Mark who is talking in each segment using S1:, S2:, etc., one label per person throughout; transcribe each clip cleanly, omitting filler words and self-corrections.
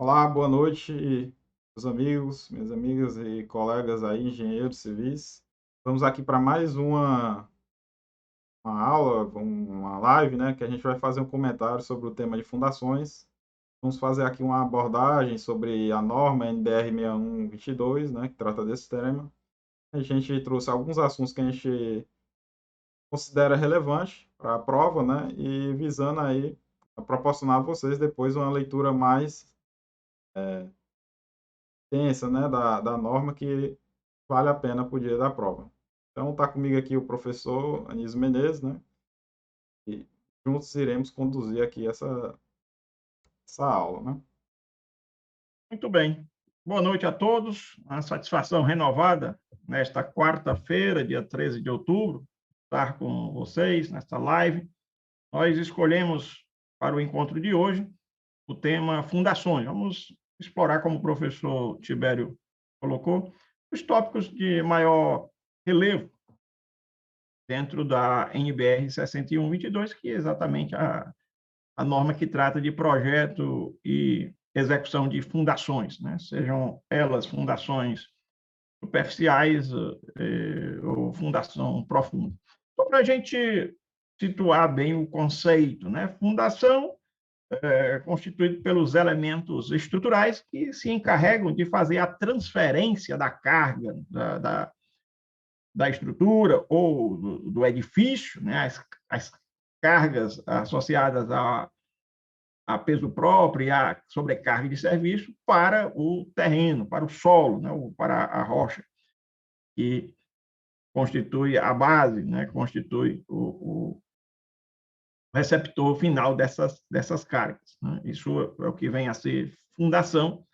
S1: Olá, boa noite, meus amigos, minhas amigas e colegas aí, engenheiros civis. Vamos aqui para mais uma aula, uma live, né, que a gente vai fazer um comentário sobre o tema de fundações. Vamos fazer aqui uma abordagem sobre a norma NBR 6122, né, que trata desse tema. A gente trouxe alguns assuntos que a gente considera relevante para a prova, né, e visando aí a proporcionar a vocês depois uma leitura mais extensa, né, da norma que vale a pena para o dia da prova. Então, está comigo aqui o professor Anísio Menezes, né, e juntos iremos conduzir aqui essa aula, né.
S2: Muito bem. Boa noite a todos. Uma satisfação renovada nesta quarta-feira, dia 13 de outubro, estar com vocês nesta live. Nós escolhemos para o encontro de hoje o tema fundações. Vamos explorar, como o professor Tibério colocou, os tópicos de maior relevo dentro da NBR 6122, que é exatamente a norma que trata de projeto e execução de fundações, né? Sejam elas fundações superficiais ou fundação profunda. Então, para a gente situar bem o conceito, né? Fundação é constituído pelos elementos estruturais que se encarregam de fazer a transferência da carga da estrutura ou do edifício, né? As cargas associadas a peso próprio e a sobrecarga de serviço para o terreno, para o solo, né, ou para a rocha, que constitui a base, né, constitui o receptor final dessas cargas. Né? Isso é o que vem a ser fundação,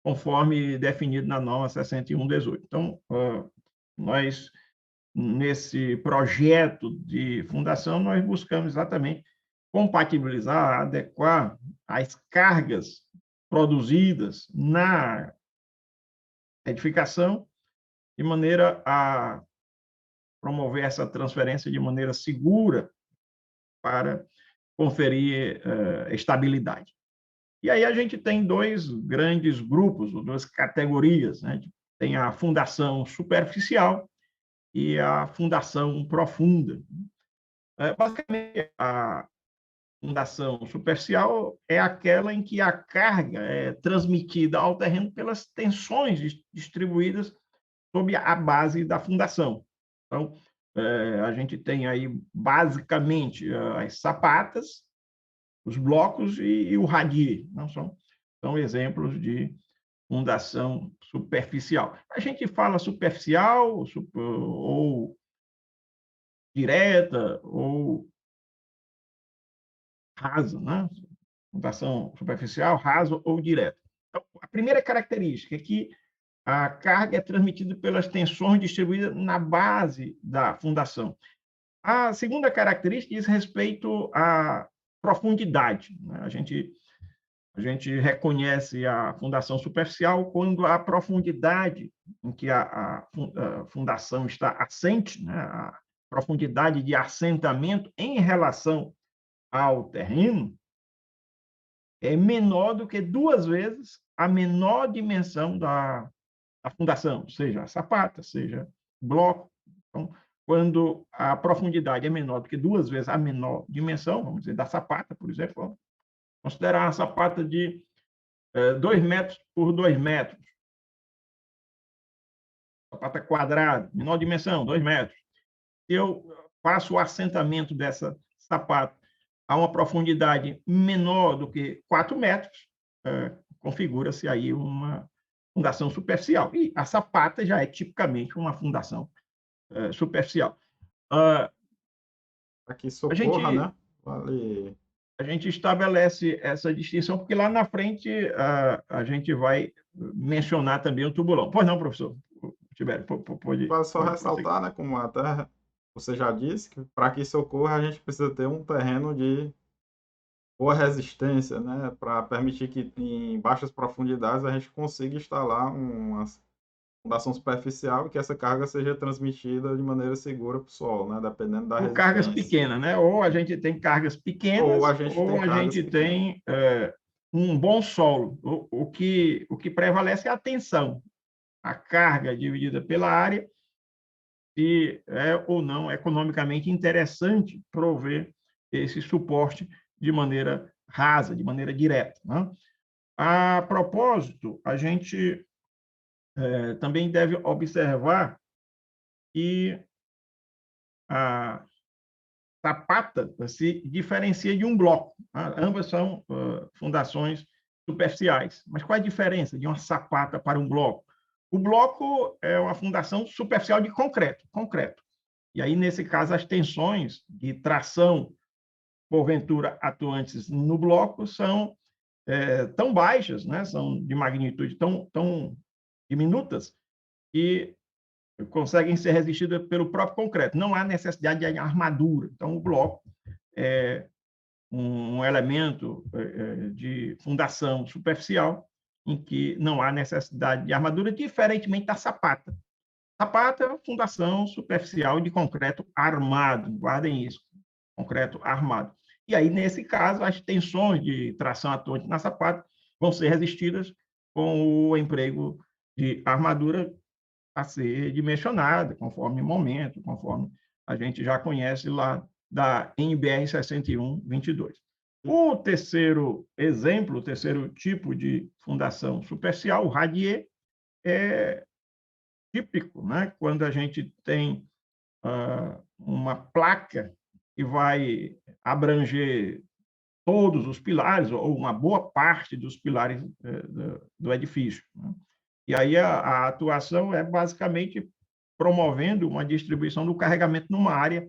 S2: conforme definido na norma 6118. Então, nós, nesse projeto de fundação, nós buscamos exatamente compatibilizar, adequar as cargas produzidas na edificação, de maneira a promover essa transferência de maneira segura para conferir estabilidade. E aí a gente tem dois grandes grupos, duas categorias, né? Tem a fundação superficial e a fundação profunda. Basicamente, a fundação superficial é aquela em que a carga é transmitida ao terreno pelas tensões distribuídas sob a base da fundação. Então, a gente tem aí, basicamente, as sapatas, os blocos e o radier. Não são exemplos de fundação superficial. A gente fala superficial ou direta ou rasa, né? Fundação superficial, rasa ou direta. Então, a primeira característica é que a carga é transmitida pelas tensões distribuídas na base da fundação. A segunda característica diz respeito à profundidade. Né? A gente reconhece a fundação superficial quando a profundidade em que a fundação está assente, né? A profundidade de assentamento em relação ao terreno, é menor do que duas vezes a menor dimensão da fundação, seja a sapata, seja o bloco. Então, quando a profundidade é menor do que duas vezes a menor dimensão, vamos dizer, da sapata, por exemplo, vamos considerar uma sapata de 2 metros por 2 metros, sapata quadrada, menor dimensão, 2 metros. Se eu faço o assentamento dessa sapata a uma profundidade menor do que 4 metros, configura-se aí uma fundação superficial. E a sapata já é tipicamente uma fundação superficial. Uh,
S1: Para que
S2: a
S1: socorra,
S2: gente
S1: né, vale.
S2: a gente estabelece essa distinção porque lá na frente a gente vai mencionar também o tubulão. Pois não, professor? Tibério, pode,
S1: Vale só
S2: pode prosseguir.
S1: ressaltar, né, como até você já disse, que para que isso ocorra, a gente precisa ter um terreno de boa resistência, né, para permitir que em baixas profundidades a gente consiga instalar uma fundação superficial e que essa carga seja transmitida de maneira segura para o solo, né, dependendo da
S2: Ou cargas
S1: resistência.
S2: pequenas, né? Ou a gente tem cargas
S1: Ou
S2: pequenas,
S1: a gente
S2: ou
S1: tem
S2: a
S1: cargas
S2: gente
S1: pequenas.
S2: tem um bom solo. O que prevalece é a tensão, a carga dividida pela área, se é ou não economicamente interessante prover esse suporte de maneira rasa, de maneira direta, né? A propósito, a gente também deve observar que a sapata se diferencia de um bloco, né? Ambas são fundações superficiais. Mas qual é a diferença de uma sapata para um bloco? O bloco é uma fundação superficial de concreto. E aí, nesse caso, as tensões de tração, porventura atuantes no bloco, são tão baixas, né? São de magnitude tão diminutas, que conseguem ser resistidas pelo próprio concreto. Não há necessidade de armadura. Então, o bloco é um elemento de fundação superficial em que não há necessidade de armadura, diferentemente da sapata. Sapata é uma fundação superficial de concreto armado, guardem isso, concreto armado. E aí, nesse caso, as tensões de tração atuante na sapata vão ser resistidas com o emprego de armadura a ser dimensionada, conforme o momento, conforme a gente já conhece lá da NBR 6122. O terceiro exemplo, o terceiro tipo de fundação superficial, o radier, é típico, né? Quando a gente tem uma placa que vai abranger todos os pilares, ou uma boa parte dos pilares do edifício, né? E aí a atuação é basicamente promovendo uma distribuição do carregamento numa área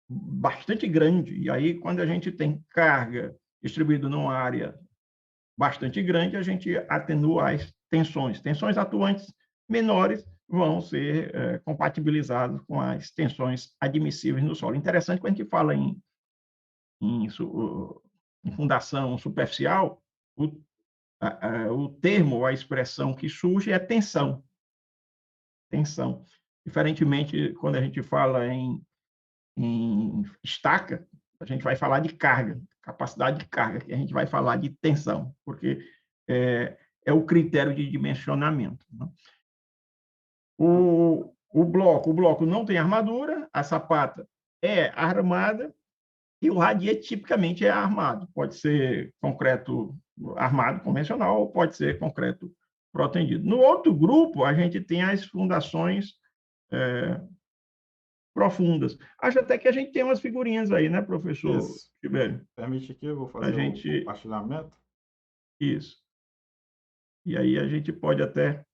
S2: bastante grande. E aí, quando a gente tem carga distribuída numa área bastante grande, a gente atenua as tensões. Tensões atuantes menores vão ser compatibilizadas com as tensões admissíveis no solo. Interessante, quando a gente fala em fundação superficial, o termo, a expressão que surge é tensão. Tensão. Diferentemente, quando a gente fala em estaca, a gente vai falar de carga, capacidade de carga, que a gente vai falar de tensão, porque é o critério de dimensionamento, né? O bloco não tem armadura, a sapata é armada, e o radier tipicamente é armado. Pode ser concreto armado convencional ou pode ser concreto protendido. No outro grupo, a gente tem as fundações profundas. Acho até que a gente tem umas figurinhas aí, né, professor
S1: Isso.
S2: Tibério?
S1: Permite aqui, eu vou
S2: A
S1: fazer o
S2: gente...
S1: compartilhamento.
S2: Isso. E aí a gente pode até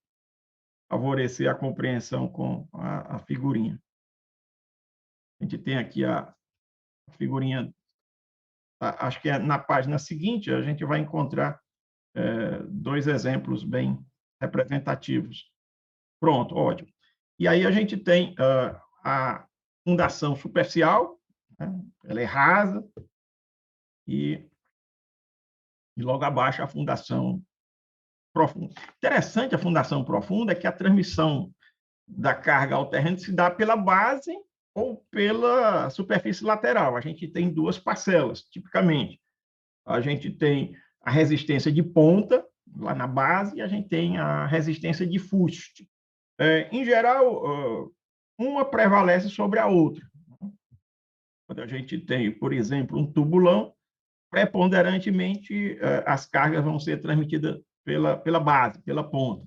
S2: favorecer a compreensão com a figurinha. A gente tem aqui a figurinha, acho que é na página seguinte, a gente vai encontrar dois exemplos bem representativos. Pronto, ótimo. E aí a gente tem a fundação superficial, né? Ela é rasa, e logo abaixo a fundação profunda. Interessante a fundação profunda é que a transmissão da carga ao terreno se dá pela base ou pela superfície lateral. A gente tem duas parcelas, tipicamente. A gente tem a resistência de ponta, lá na base, e a gente tem a resistência de fuste. Em geral, uma prevalece sobre a outra. Quando a gente tem, por exemplo, um tubulão, preponderantemente as cargas vão ser transmitidas pela base, pela ponta.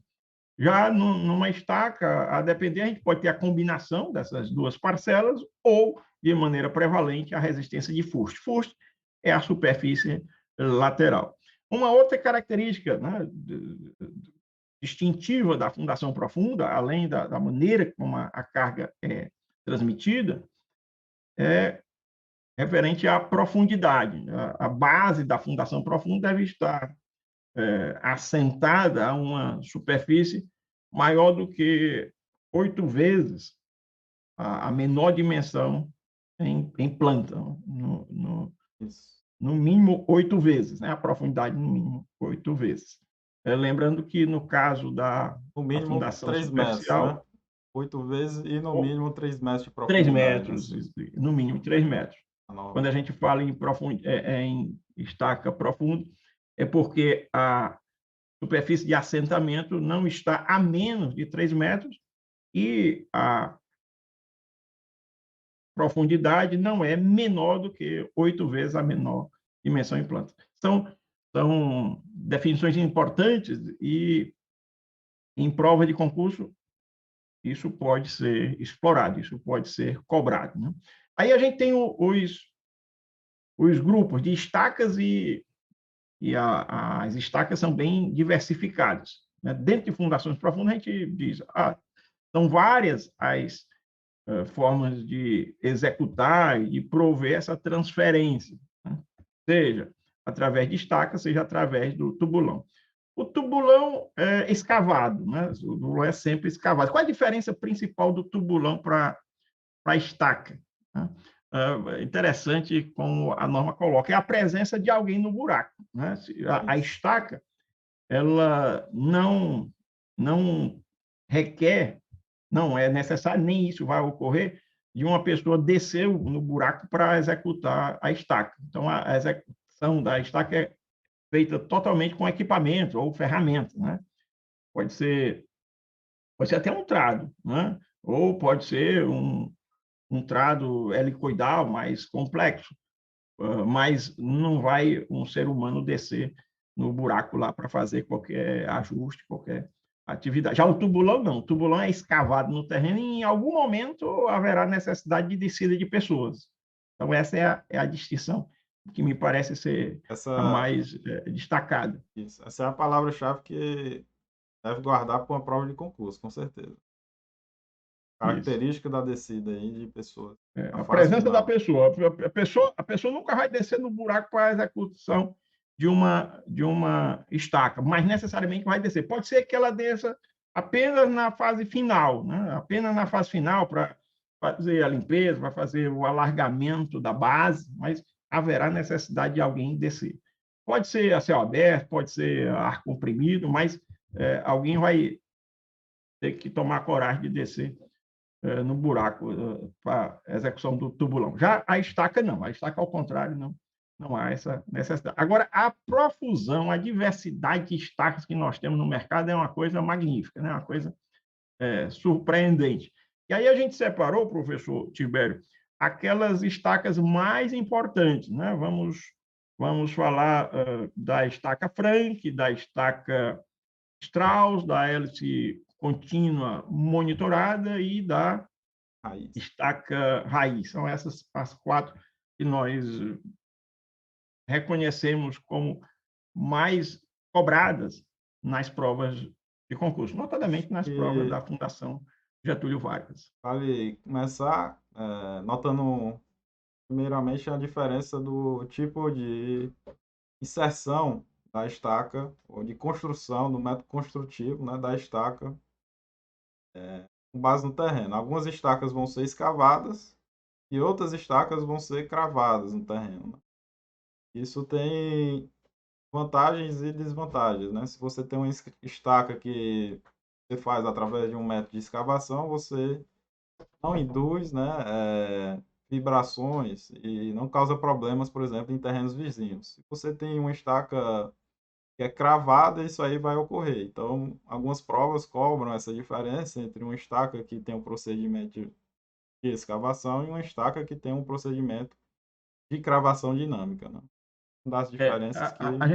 S2: Já numa estaca, a depender, a gente pode ter a combinação dessas duas parcelas ou, de maneira prevalente, a resistência de fuste. Fuste é a superfície lateral. Uma outra característica, né, distintiva da fundação profunda, além da maneira como a carga é transmitida, é referente à profundidade. A base da fundação profunda deve estar assentada a uma superfície maior do que 8 vezes a menor dimensão em planta, no mínimo 8 vezes, né? A profundidade no mínimo 8 vezes. Lembrando que no caso da
S1: No mínimo
S2: fundação
S1: 3 metros, né?
S2: superficial,
S1: 8 vezes e no mínimo 3 metros de
S2: 3
S1: profundidade, né?
S2: metros, no mínimo 3 metros. Quando a gente fala em estaca profunda, é porque a superfície de assentamento não está a menos de 3 metros e a profundidade não é menor do que 8 vezes a menor dimensão em planta. São definições importantes e, em prova de concurso, isso pode ser explorado, isso pode ser cobrado. Né? Aí a gente tem os grupos de estacas e as estacas são bem diversificadas. Né? Dentro de fundações profundas, a gente diz, são várias as formas de executar e de prover essa transferência, né? Seja através de estaca, seja através do tubulão. O tubulão é escavado, né? O tubulão é sempre escavado. Qual a diferença principal do tubulão para a estaca? Né? Interessante como a norma coloca, é a presença de alguém no buraco. Né? A estaca, ela não requer, não é necessário, nem isso vai ocorrer, de uma pessoa descer no buraco para executar a estaca. Então, a execução da estaca é feita totalmente com equipamento ou ferramenta, né? Pode ser até um trado, né? Ou pode ser um trado helicoidal mais complexo, mas não vai um ser humano descer no buraco lá para fazer qualquer ajuste, qualquer atividade. Já o tubulão não, o tubulão é escavado no terreno e em algum momento haverá necessidade de descida de pessoas. Então essa é a distinção que me parece ser a
S1: Essa,
S2: mais destacada.
S1: essa é a palavra-chave que deve guardar para uma prova de concurso, com certeza.
S2: Isso.
S1: Característica da descida aí de pessoas. A
S2: A
S1: fase
S2: presença da
S1: final.
S2: pessoa. A pessoa nunca vai descer no buraco para a execução de uma estaca, mas necessariamente vai descer. Pode ser que ela desça apenas na fase final, né? Apenas na fase final para fazer a limpeza, para fazer o alargamento da base, mas haverá necessidade de alguém descer. Pode ser a céu aberto, pode ser ar comprimido, mas alguém vai ter que tomar coragem de descer no buraco para execução do tubulão. Já a estaca não, a estaca ao contrário não há essa necessidade. Agora a profusão, a diversidade de estacas que nós temos no mercado é uma coisa magnífica, né? Uma coisa surpreendente. E aí a gente separou, professor Tibério, aquelas estacas mais importantes, né? Vamos falar da estaca Frank, da estaca Strauss, da hélice contínua monitorada e da
S1: Raiz.
S2: estaca raiz. São essas as 4 que nós reconhecemos como mais cobradas nas provas de concurso, notadamente nas provas
S1: E
S2: da Fundação Getúlio Vargas.
S1: vale começar notando primeiramente a diferença do tipo de inserção da estaca, ou de construção, do método construtivo, né, da estaca, com base no terreno. Algumas estacas vão ser escavadas e outras estacas vão ser cravadas no terreno. Né? Isso tem vantagens e desvantagens, né? Se você tem uma estaca que você faz através de um método de escavação, você não induz, né, vibrações e não causa problemas, por exemplo, em terrenos vizinhos. Se você tem uma estaca que é cravada, isso aí vai ocorrer. Então, algumas provas cobram essa diferença entre uma estaca que tem um procedimento de escavação e uma estaca que tem um procedimento de cravação dinâmica, né? Uma das diferenças que
S2: A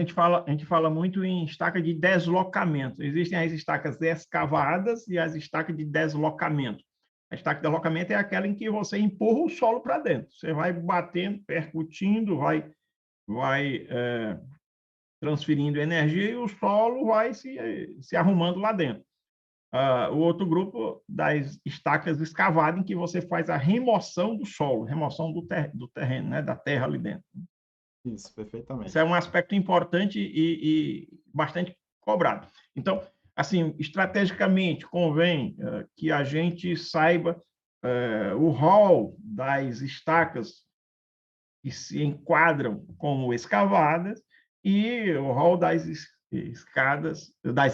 S2: gente fala muito em estaca de deslocamento. Existem as estacas escavadas e as estacas de deslocamento. A estaca de deslocamento é aquela em que você empurra o solo para dentro. Você vai batendo, percutindo, vai transferindo energia e o solo vai se arrumando lá dentro. O outro grupo das estacas escavadas, em que você faz a remoção do solo, remoção do terreno, né, da terra ali dentro.
S1: isso,
S2: Isso
S1: perfeitamente.
S2: é um aspecto importante e bastante cobrado. Então, assim, estrategicamente, convém que a gente saiba o rol das estacas que se enquadram como escavadas e o rol das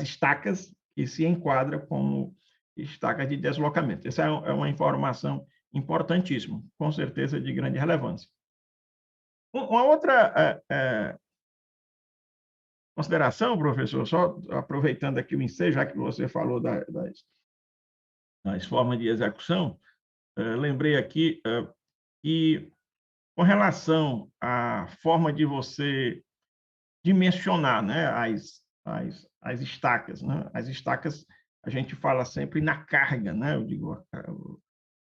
S2: estacas que se enquadra como estaca de deslocamento. Essa é uma informação importantíssima, com certeza de grande relevância. Uma outra consideração, professor, só aproveitando aqui o ensejo, já que você falou das formas de execução, lembrei aqui que, com relação à forma de você dimensionar, né, as estacas, né? As estacas, a gente fala sempre na carga, né? Eu digo,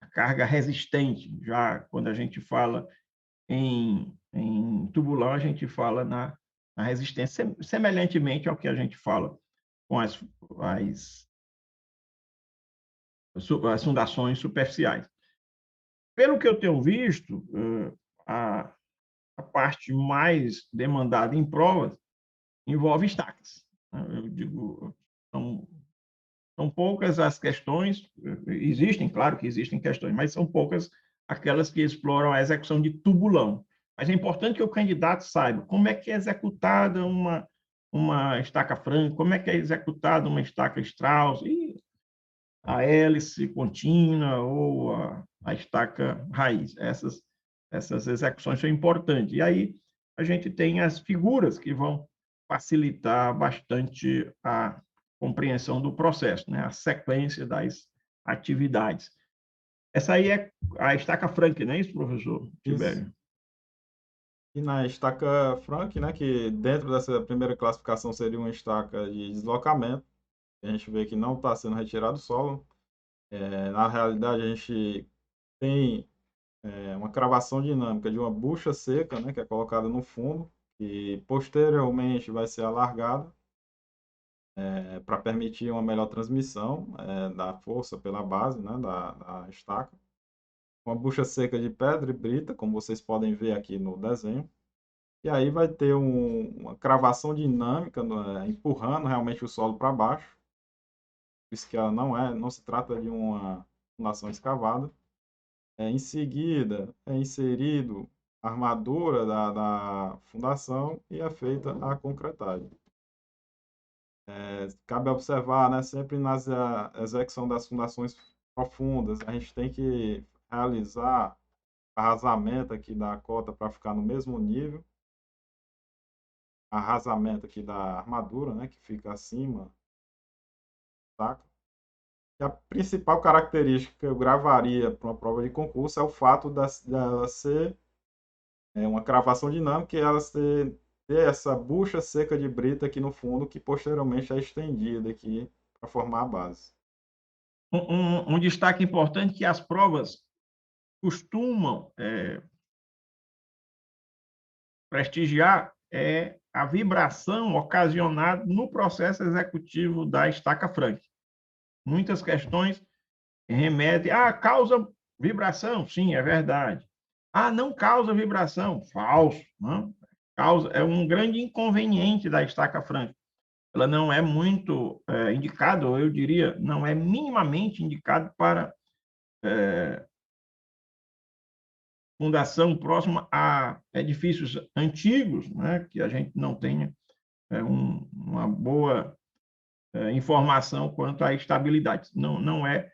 S2: a carga resistente. Já quando a gente fala em tubulão, a gente fala na resistência, semelhantemente ao que a gente fala com as fundações superficiais. Pelo que eu tenho visto, a parte mais demandada em provas envolve estacas. Eu digo, são poucas as questões, existem, claro que existem questões, mas são poucas aquelas que exploram a execução de tubulão. Mas é importante que o candidato saiba como é que é executada uma estaca franca, como é que é executada uma estaca Strauss, e a hélice contínua ou a estaca raiz. Essas execuções são importantes. E aí a gente tem as figuras que vão facilitar bastante a compreensão do processo, né? A sequência das atividades. Essa aí é a estaca Frank, não é isso, professor
S1: Isso.
S2: Tibério?
S1: E na estaca Frank, né, que dentro dessa primeira classificação seria uma estaca de deslocamento, a gente vê que não está sendo retirado do solo. Na realidade, a gente tem uma cravação dinâmica de uma bucha seca, né, que é colocada no fundo, e posteriormente vai ser alargada para permitir uma melhor transmissão da força pela base, né, da estaca. Uma bucha seca de pedra e brita, como vocês podem ver aqui no desenho. E aí vai ter uma cravação dinâmica, empurrando realmente o solo para baixo. Por isso que ela não se trata de uma fundação escavada. Em seguida, é inserido a armadura da fundação e é feita a concretagem. Cabe observar, né, sempre na execução das fundações profundas, a gente tem que realizar arrasamento aqui da cota para ficar no mesmo nível, arrasamento aqui da armadura, né, que fica acima, tá? E a principal característica que eu gravaria para uma prova de concurso é o fato dela ser uma cravação dinâmica e ela ter essa bucha seca de brita aqui no fundo, que posteriormente é estendida aqui para formar a base.
S2: Um destaque importante que as provas costumam prestigiar é a vibração ocasionada no processo executivo da estaca Frank. Muitas questões remetem, causa vibração? Sim, é verdade. Não causa vibração? Falso. Não? É um grande inconveniente da estaca Frank. Ela não é muito indicada, ou eu diria, não é minimamente indicada para fundação próxima a edifícios antigos, né, que a gente não tenha uma boa informação quanto à estabilidade. Não é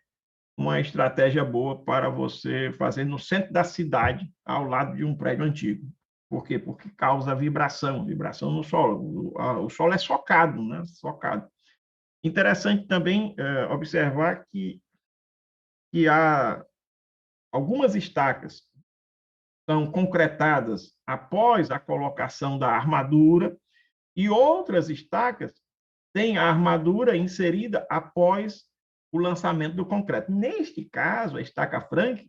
S2: uma estratégia boa para você fazer no centro da cidade, ao lado de um prédio antigo. Por quê? Porque causa vibração no solo. O solo é socado, né? Socado. Interessante também observar que há algumas estacas são concretadas após a colocação da armadura e outras estacas têm a armadura inserida após o lançamento do concreto. Neste caso, a estaca Frank,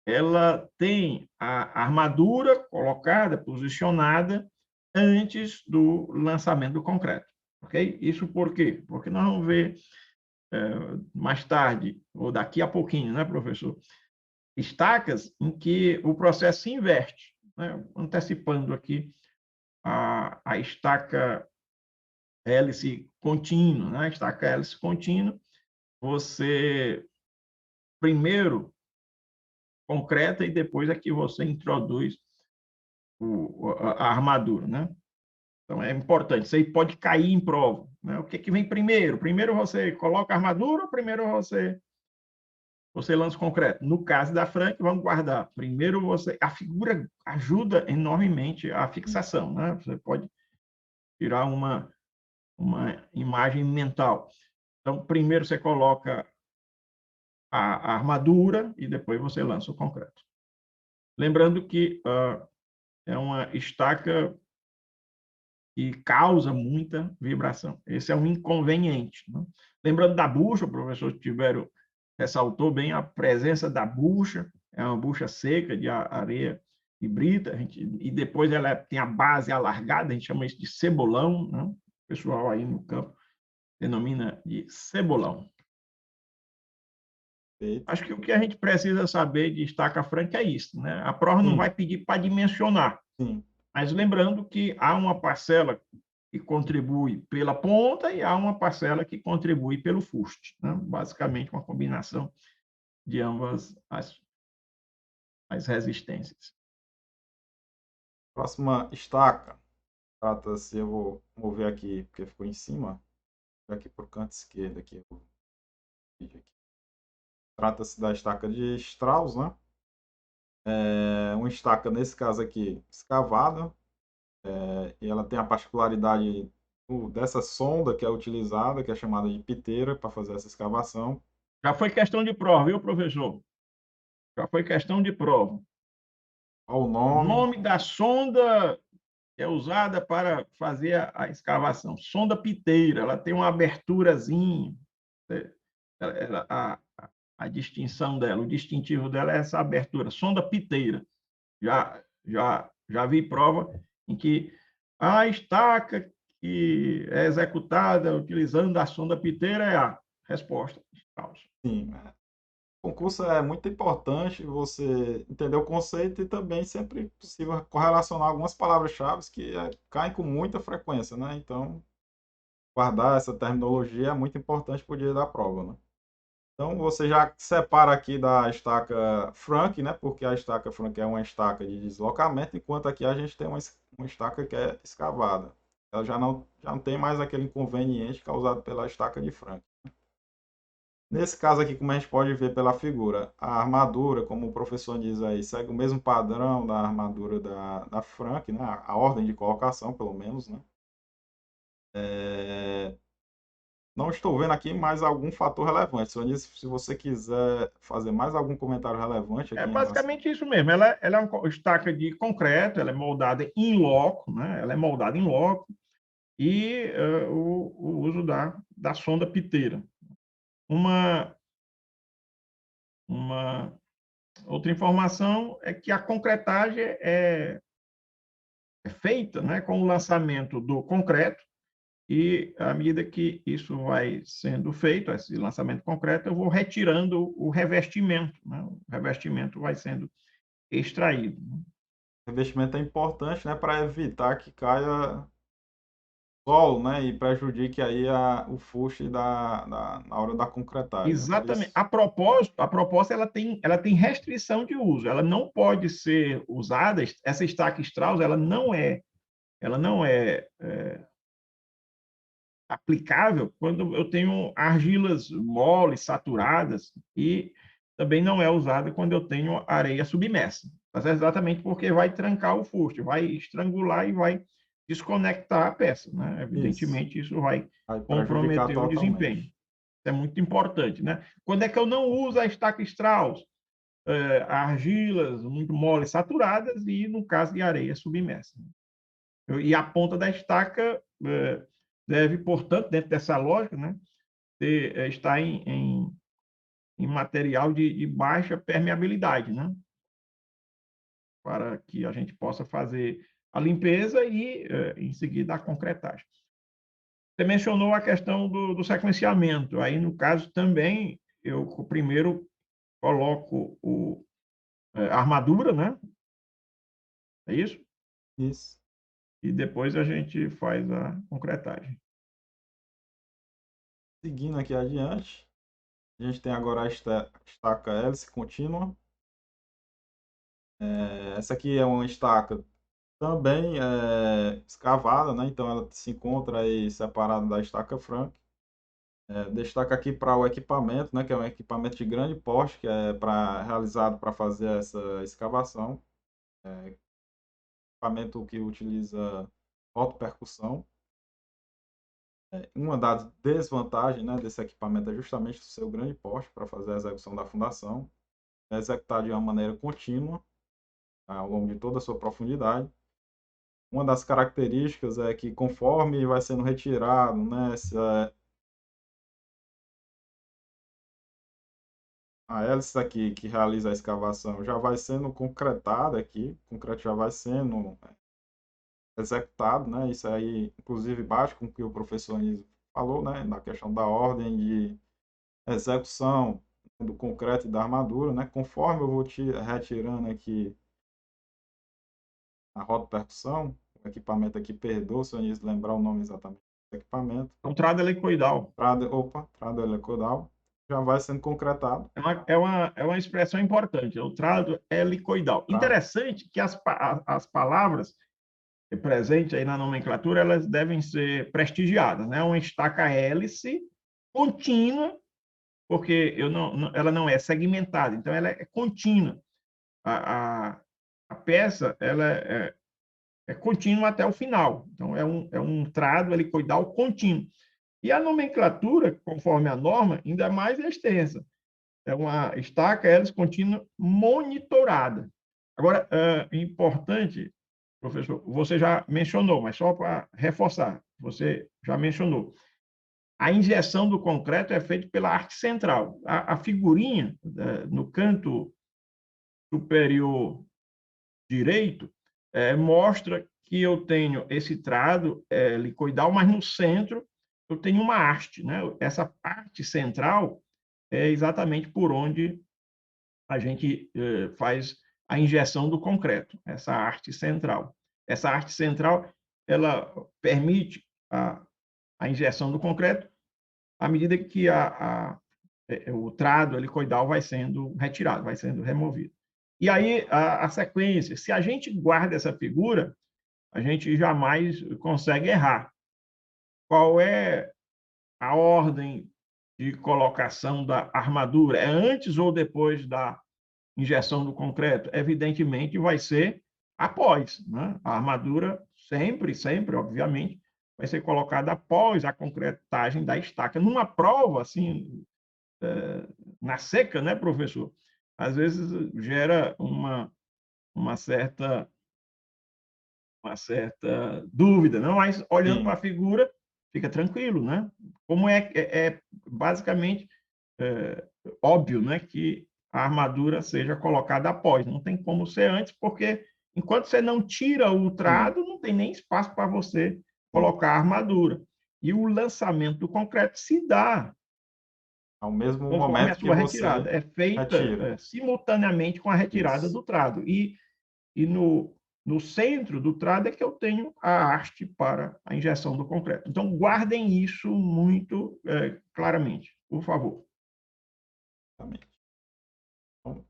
S2: ela tem a armadura colocada, posicionada antes do lançamento do concreto. Ok? Isso por quê? Porque nós vamos ver mais tarde, ou daqui a pouquinho, né, professor? Estacas em que o processo se inverte, né? Antecipando aqui a estaca hélice contínua, né? A estaca hélice contínua, você primeiro concreta e depois é que você introduz a armadura, né? Então é importante, isso aí pode cair em prova, né? O que vem primeiro? Primeiro você coloca a armadura ou primeiro você lança o concreto? No caso da Frank, vamos guardar. Primeiro a figura ajuda enormemente a fixação, né? Você pode tirar uma uma imagem mental. Então, primeiro você coloca a armadura e depois você lança o concreto. Lembrando que é uma estaca que causa muita vibração. Esse é um inconveniente. Né? Lembrando da bucha, o professor Tiverio ressaltou bem a presença da bucha, é uma bucha seca de areia e brita, e depois ela tem a base alargada, a gente chama isso de cebolão, né? O pessoal aí no campo denomina de cebolão.
S1: Perfeito.
S2: Acho que o que a gente precisa saber de estaca franca é isso, né? A prova não
S1: Sim,
S2: vai pedir para dimensionar,
S1: sim.
S2: mas lembrando que há uma parcela que contribui pela ponta e há uma parcela que contribui pelo fuste, né? Basicamente uma combinação de ambas as resistências.
S1: Próxima estaca. Trata-se, eu vou mover aqui, porque ficou em cima. Aqui por canto esquerdo, aqui. Trata-se da estaca de Strauss, né? Uma estaca, nesse caso aqui, escavada. E ela tem a particularidade dessa sonda que é utilizada, que é chamada de piteira, para fazer essa escavação.
S2: Já foi questão de prova, viu, professor? Já foi questão de prova.
S1: Ao
S2: O
S1: nome,
S2: nome da sonda é usada para fazer a escavação. Sonda piteira, ela tem uma aberturazinha. A distinção dela, o distintivo dela é essa abertura, sonda piteira. Já vi prova em que a estaca que é executada utilizando a sonda piteira é a resposta.
S1: sim. O concurso é muito importante você entender o conceito e também sempre possível correlacionar algumas palavras-chave que caem com muita frequência, né? Então, guardar essa terminologia é muito importante para o dia da prova, né? Então, você já separa aqui da estaca Frank, né? Porque a estaca Frank é uma estaca de deslocamento, enquanto aqui a gente tem uma estaca que é escavada. Ela já não tem mais aquele inconveniente causado pela estaca de Frank. Nesse caso aqui, como a gente pode ver pela figura, a armadura, como o professor diz aí, segue o mesmo padrão da armadura da Frank, né? A ordem de colocação, pelo menos, né? É, Não estou vendo aqui mais algum fator relevante. Só nisso, se você quiser fazer mais algum comentário relevante
S2: É
S1: aqui em relação.
S2: basicamente isso mesmo. Ela é uma estaca de concreto, ela é moldada em loco, né? Ela é moldada em loco e o uso da sonda piteira. Uma outra informação é que a concretagem é feita, né, com o lançamento do concreto e à medida que isso vai sendo feito, esse lançamento concreto, eu vou retirando o revestimento, né? O revestimento vai sendo extraído. Né?
S1: O investimento é importante, né, para evitar que caia solo, né, e prejudique aí o fuste na hora da concretagem. Né? Por
S2: Exatamente.
S1: isso,
S2: A proposta ela tem restrição de uso. Ela não pode ser usada. Essa estaca Strauss ela não é aplicável quando eu tenho argilas moles, saturadas, e também não é usada quando eu tenho areia submersa. Mas é exatamente porque vai trancar o fuste, vai estrangular e vai desconectar a peça. Né?
S1: isso
S2: Evidentemente, isso vai
S1: vai prejudicar
S2: comprometer o desempenho.
S1: totalmente.
S2: Isso é muito importante. Né? Quando é que eu não uso a estaca Strauss? Argilas muito moles, saturadas, e no caso de areia submersa. E a ponta da estaca deve, portanto, dentro dessa lógica, né, estar em material de baixa permeabilidade, né, para que a gente possa fazer a limpeza e, em seguida, a concretagem. Você mencionou a questão do sequenciamento. Aí, no caso, também, eu primeiro coloco a armadura, né? É isso?
S1: Isso.
S2: E depois a gente faz a concretagem.
S1: Seguindo aqui adiante, a gente tem agora a estaca hélice contínua. Essa aqui é uma estaca também escavada, né? Então ela se encontra aí separada da estaca franca. Destaca aqui para o equipamento, né? Que é um equipamento de grande porte, que é realizado para fazer essa escavação. Equipamento que utiliza autopercussão. Uma das desvantagens, né, desse equipamento é justamente o seu grande porte para fazer a execução da fundação, é executar de uma maneira contínua, ao longo de toda a sua profundidade. Uma das características é que conforme vai sendo retirado, né, a hélice aqui que realiza a escavação já vai sendo concretada aqui, o concreto já vai sendo executado, né? Isso aí, inclusive, bate com o que o professor Anísio falou, né? Na questão da ordem de execução do concreto e da armadura, né? Conforme eu vou retirando aqui a roda-percussão, o equipamento aqui, perdoa se eu Anísio lembrar o nome exatamente do equipamento,
S2: É um trado helicoidal.
S1: trado helicoidal, já vai sendo concretado.
S2: É uma expressão importante, é o trado helicoidal.
S1: Trado,
S2: Interessante que as palavras presentes aí na nomenclatura, elas devem ser prestigiadas, né? Uma estaca hélice contínua, porque ela não é segmentada, então ela é contínua. A peça ela é contínua até o final, então é um trado helicoidal contínuo. E a nomenclatura, conforme a norma, ainda mais é extensa. É uma estaca hélice contínua monitorada. Agora, é importante, professor, você já mencionou, mas só para reforçar, você já mencionou. A injeção do concreto é feita pela arte central. A figurinha no canto superior direito mostra que eu tenho esse trado helicoidal, mas no centro eu tenho uma haste, né? Essa parte central é exatamente por onde a gente faz a injeção do concreto, essa arte central. Essa arte central, ela permite a injeção do concreto à medida que o trado helicoidal vai sendo retirado, vai sendo removido. E aí, a sequência, se a gente guarda essa figura, a gente jamais consegue errar. Qual é a ordem de colocação da armadura? É antes ou depois da injeção do concreto? Evidentemente, vai ser após, né? A armadura sempre, sempre, obviamente, vai ser colocada após a concretagem da estaca. Numa prova, assim, na seca, né, professor? Às vezes gera uma certa uma certa dúvida, não? Mas olhando para
S1: sim,
S2: a figura, fica tranquilo, né? Como é basicamente é, óbvio, né, que a armadura seja colocada após, não tem como ser antes, porque enquanto você não tira o
S1: sim,
S2: trado, não tem nem espaço para você
S1: sim.
S2: colocar a armadura. E o lançamento do concreto se dá
S1: Ao mesmo
S2: conforme a
S1: momento que
S2: sua
S1: você
S2: retirada, é feita
S1: retira.
S2: simultaneamente com a retirada
S1: Isso.
S2: do trado. E no centro do trado é que eu tenho a haste para a injeção do concreto. Então, guardem isso muito claramente, por favor.
S1: Exatamente. Então,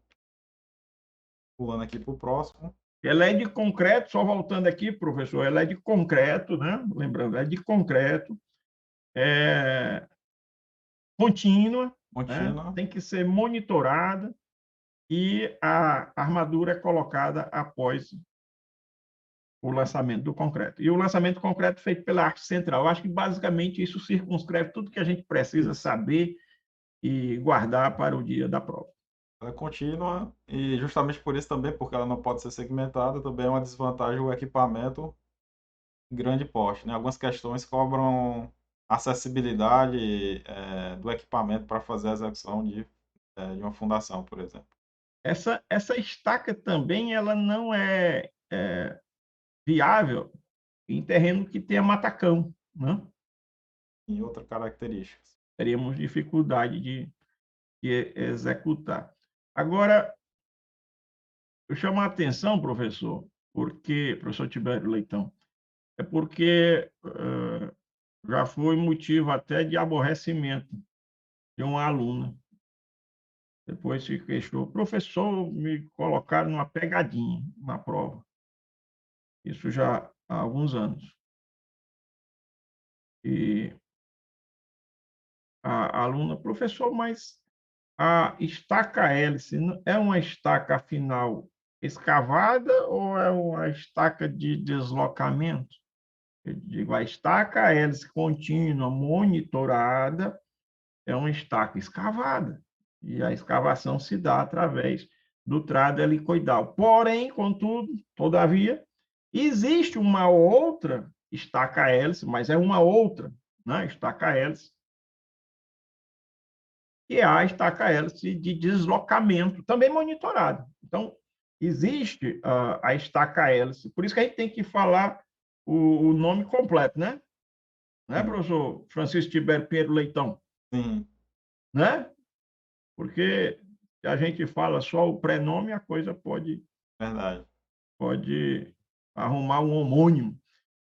S1: pulando aqui para o próximo.
S2: Ela é de concreto, só voltando aqui, professor, ela é de concreto, né? Lembrando, é de concreto, é contínua, né?
S1: Contínua.
S2: Tem que ser monitorada e a armadura é colocada após o lançamento do concreto. E o lançamento do concreto feito pela arte central. Eu acho que, basicamente, isso circunscreve tudo que a gente precisa
S1: Isso.
S2: saber e guardar para o dia da prova.
S1: Ela é contínua e justamente por isso também, porque ela não pode ser segmentada, também é uma desvantagem o equipamento grande porte, né? Algumas questões cobram acessibilidade do equipamento para fazer a execução de uma fundação, por exemplo.
S2: Essa estaca também ela não é viável em terreno que tenha matacão, né?
S1: E outra característica.
S2: Teríamos dificuldade de executar. Agora, eu chamo a atenção, professor Tibério Leitão, é porque já foi motivo até de aborrecimento de uma aluna. Depois se queixou, professor, me colocaram numa pegadinha na prova. Isso já há alguns anos. E a aluna, professor, mas a estaca hélice é uma estaca, afinal, escavada ou é uma estaca de deslocamento? Eu digo, a estaca hélice contínua monitorada é uma estaca escavada. E a escavação se dá através do trado helicoidal. Porém, contudo, todavia, existe uma outra estaca hélice, mas é uma outra, né, estaca hélice, que é a estaca hélice de deslocamento, também monitorada. Então, existe a estaca hélice, por isso que a gente tem que falar o nome completo, né,
S1: Sim,
S2: professor Francisco Tibério Pinheiro Leitão?
S1: sim,
S2: Né? Porque se a gente fala só o prenome, a coisa
S1: verdade.
S2: pode arrumar um homônimo.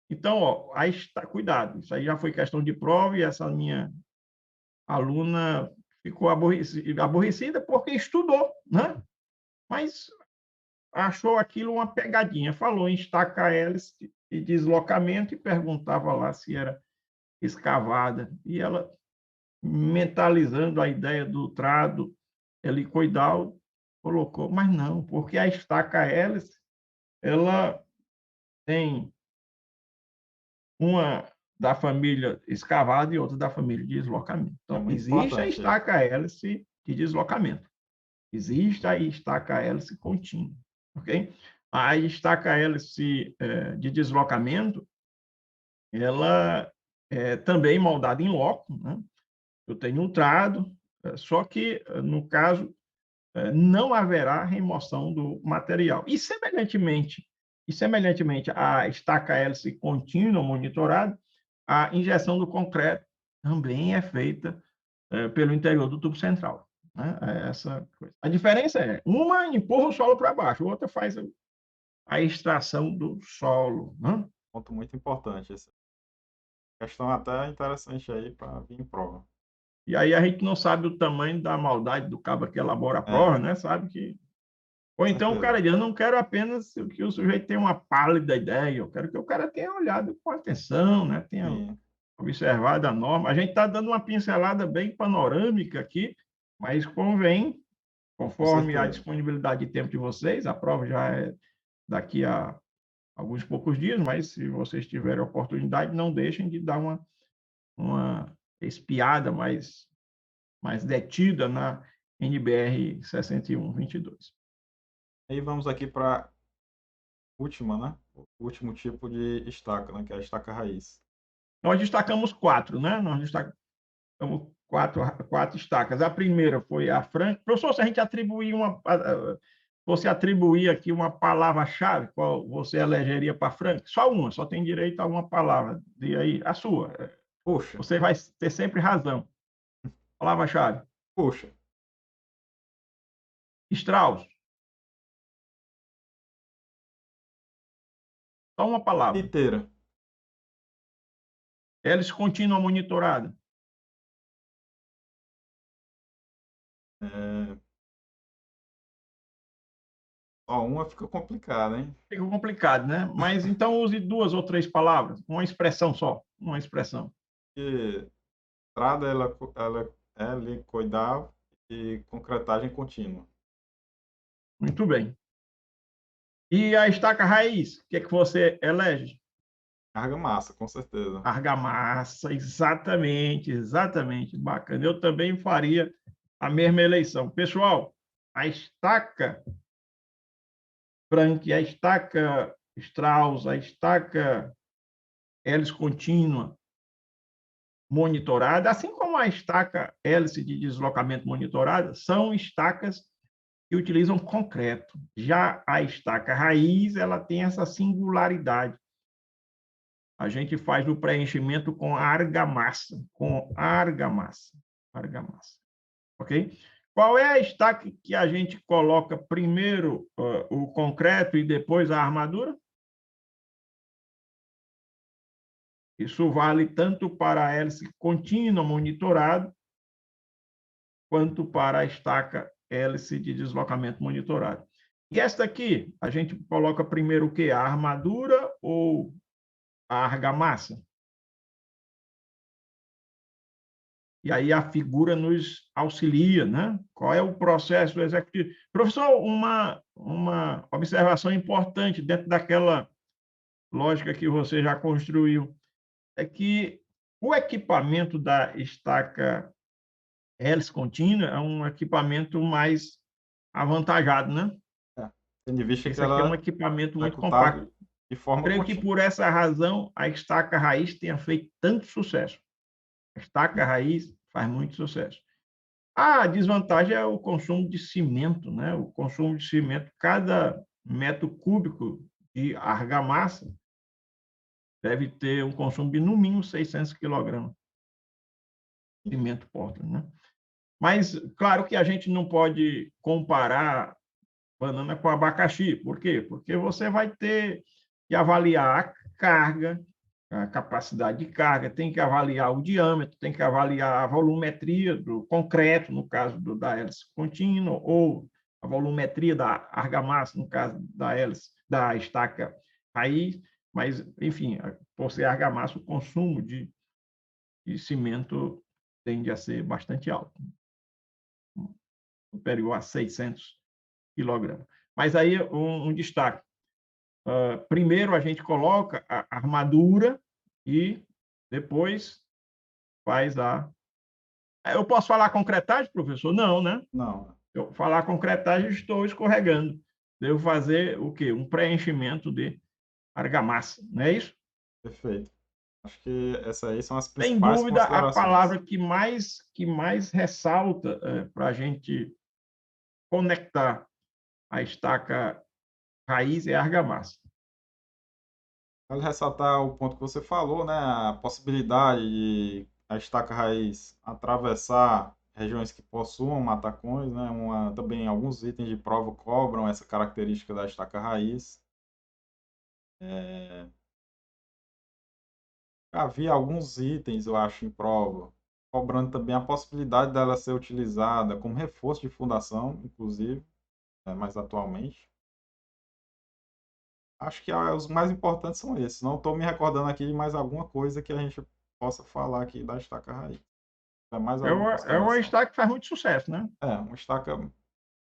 S2: Então, ó, aí está, cuidado, isso aí já foi questão de prova e essa minha aluna ficou aborrecida porque estudou, né? Mas achou aquilo uma pegadinha. Falou em estaca hélice e deslocamento e perguntava lá se era escavada. E ela, mentalizando a ideia do trado helicoidal, colocou, mas não, porque a estaca hélice, ela tem uma da família escavada e outra da família de deslocamento.
S1: É
S2: Então,
S1: muito
S2: existe a
S1: importante isso.
S2: estaca hélice de deslocamento. Existe a estaca hélice contínua, ok? A estaca hélice de deslocamento, ela é também moldada em loco, né? Eu tenho um trado, só que, no caso, não haverá remoção do material. E semelhantemente à estaca hélice contínua monitorada, a injeção do concreto também é feita pelo interior do tubo central. Né? Essa coisa. A diferença é, uma empurra o solo para baixo, a outra faz a extração do solo. Né?
S1: Ponto muito importante. Essa questão até interessante aí para vir em prova.
S2: E aí a gente não sabe o tamanho da maldade do cabo que elabora a
S1: É,
S2: prova, né? Sabe que ou
S1: com
S2: então o
S1: certeza.
S2: cara diz, eu não quero apenas que o sujeito tenha uma pálida ideia, eu quero que o cara tenha olhado com atenção, né? Tenha
S1: Sim,
S2: observado a norma. A gente está dando uma pincelada bem panorâmica aqui, mas convém,
S1: com
S2: conforme a
S1: certeza.
S2: disponibilidade de tempo de vocês, a prova já é daqui a alguns poucos dias, mas se vocês tiverem oportunidade, não deixem de dar uma espiada mais detida na NBR 6122.
S1: Aí vamos aqui para a última, né? O último tipo de estaca, né? Que é a estaca raiz.
S2: Nós destacamos quatro, né? Nós destacamos quatro estacas. A primeira foi a Franca. Professor, se a gente atribuir você atribuir aqui uma palavra-chave, qual você elegeria para Franca? Só uma, só tem direito a uma palavra. E aí, a sua.
S1: Puxa,
S2: Você vai ter sempre razão. Palavra-chave.
S1: puxa,
S2: Strauss. Só uma palavra.
S1: inteira.
S2: Hélice contínua monitorada.
S1: É, só uma fica complicada, hein?
S2: Fica complicado, né? Mas então use duas ou três palavras, uma expressão só, uma expressão.
S1: Porque estrada ela é helicoidal e concretagem contínua.
S2: Muito bem. E a estaca raiz, o que é que você elege?
S1: Argamassa, com certeza.
S2: Argamassa, exatamente, exatamente, bacana. Eu também faria a mesma eleição. Pessoal, a estaca Frank, a estaca Strauss, a estaca hélice contínua monitorada, assim como a estaca hélice de deslocamento monitorada, são estacas que utilizam concreto. Já a estaca raiz, ela tem essa singularidade. A gente faz o preenchimento com argamassa, argamassa, ok? Qual é a estaca que a gente coloca primeiro o concreto e depois a armadura? Isso vale tanto para a hélice contínua monitorada, quanto para a estaca hélice de deslocamento monitorado. E esta aqui, a gente coloca primeiro o quê? A armadura ou a argamassa? E aí a figura nos auxilia, né? Qual é o processo executivo? Professor, uma observação importante dentro daquela lógica que você já construiu, é que o equipamento da estaca hélice contínua é um equipamento mais avantajado, né?
S1: É, tendo em vista que
S2: Esse aqui é um
S1: ela
S2: equipamento
S1: é
S2: muito compacto.
S1: executado de forma
S2: Creio que
S1: contínua.
S2: por essa razão a estaca raiz tenha feito tanto sucesso. A estaca raiz faz muito sucesso. A desvantagem é o consumo de cimento, né? O consumo de cimento, cada metro cúbico de argamassa deve ter um consumo de no mínimo 600 quilogramas de cimento Portland, né? Mas claro que a gente não pode comparar banana com abacaxi. Por quê? Porque você vai ter que avaliar a carga, a capacidade de carga, tem que avaliar o diâmetro, tem que avaliar a volumetria do concreto, no caso da hélice contínua, ou a volumetria da argamassa, no caso da hélice, da estaca raiz. Mas, enfim, por ser argamassa, o consumo de cimento tende a ser bastante alto, superior a 600 quilogramas. Mas aí um destaque. Primeiro a gente coloca a armadura e depois faz a. Eu posso falar concretagem, professor? Não, né?
S1: Não,
S2: Eu falar concretagem, estou escorregando. Devo fazer o quê? Um preenchimento de argamassa, não é isso?
S1: perfeito. Acho que essas aí são as
S2: Sem
S1: principais
S2: dúvida, a
S1: considerações.
S2: palavra que mais ressalta para a gente conectar a estaca raiz é a argamassa.
S1: Vale ressaltar o ponto que você falou, né? A possibilidade de a estaca raiz atravessar regiões que possuam matacões, né? Também alguns itens de prova cobram essa característica da estaca raiz. É, havia alguns itens, eu acho, em prova, cobrando também a possibilidade dela ser utilizada como reforço de fundação, inclusive, né, mais atualmente. Acho que os mais importantes são esses. Não estou me recordando aqui de mais alguma coisa que a gente possa falar aqui da estaca raiz. É mais
S2: É
S1: alguma
S2: uma
S1: consideração?
S2: estaca que faz muito sucesso, né?
S1: É, uma estaca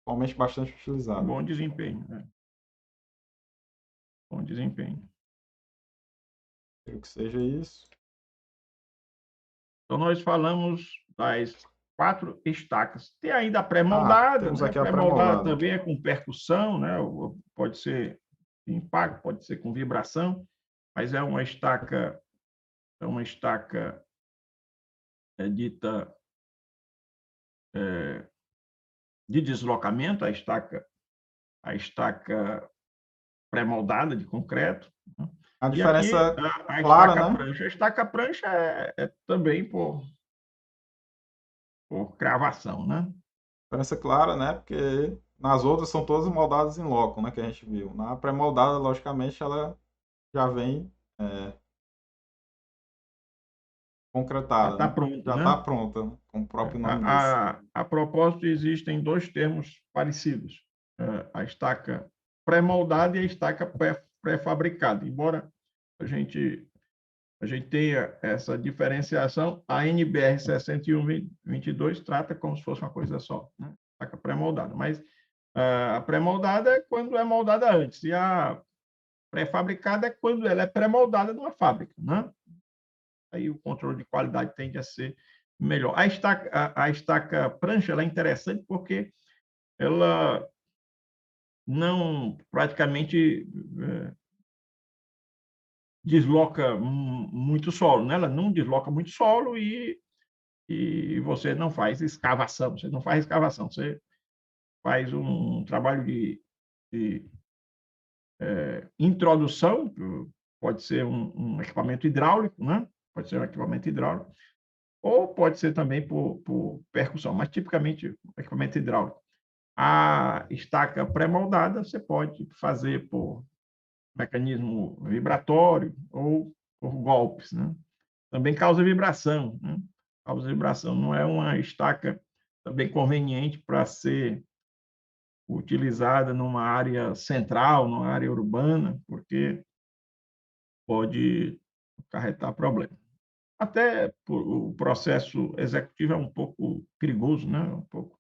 S1: atualmente bastante utilizada.
S2: Bom desempenho, né? Bom desempenho.
S1: Creio que seja isso.
S2: Então, nós falamos das 4 estacas. Tem ainda a
S1: Ah,
S2: pré-moldada,
S1: temos
S2: né? A
S1: aqui a
S2: pré-moldada
S1: pré-moldada.
S2: também é com percussão, né? Pode ser impacto, pode ser com vibração, mas é uma estaca dita de deslocamento, a estaca pré-moldada de concreto, né?
S1: A
S2: E aqui
S1: diferença
S2: a
S1: clara,
S2: estaca
S1: né?
S2: prancha. A estaca prancha é também por cravação, né?
S1: Diferença clara, né? Porque nas outras são todas moldadas em loco, né? Que a gente viu. Na pré-moldada, logicamente, ela já vem
S2: Já
S1: concretada,
S2: está
S1: né?
S2: pronto,
S1: Já está
S2: né?
S1: pronta, né? Como o próprio nome diz.
S2: A propósito, existem dois termos parecidos: a estaca pré-moldada e a estaca pré-fabricada. Embora a gente, a gente tenha essa diferenciação, a NBR 6122 trata como se fosse uma coisa só, né? Estaca pré-moldada. Mas a pré-moldada é quando é moldada antes, e a pré-fabricada é quando ela é pré-moldada numa fábrica, né? Aí o controle de qualidade tende a ser melhor. A estaca prancha ela é interessante porque ela não praticamente desloca muito solo, né? Ela não desloca muito solo e você não faz escavação, você faz um trabalho de introdução, pode ser um equipamento hidráulico, né? Pode ser um equipamento hidráulico, ou pode ser também por percussão, mas tipicamente equipamento hidráulico. A estaca pré-moldada você pode fazer por mecanismo vibratório ou por golpes, né? Também causa vibração, né? Causa vibração. Não é uma estaca também conveniente para ser utilizada numa área central, numa área urbana, porque pode acarretar problema. Até o processo executivo é um pouco perigoso, né? Um pouco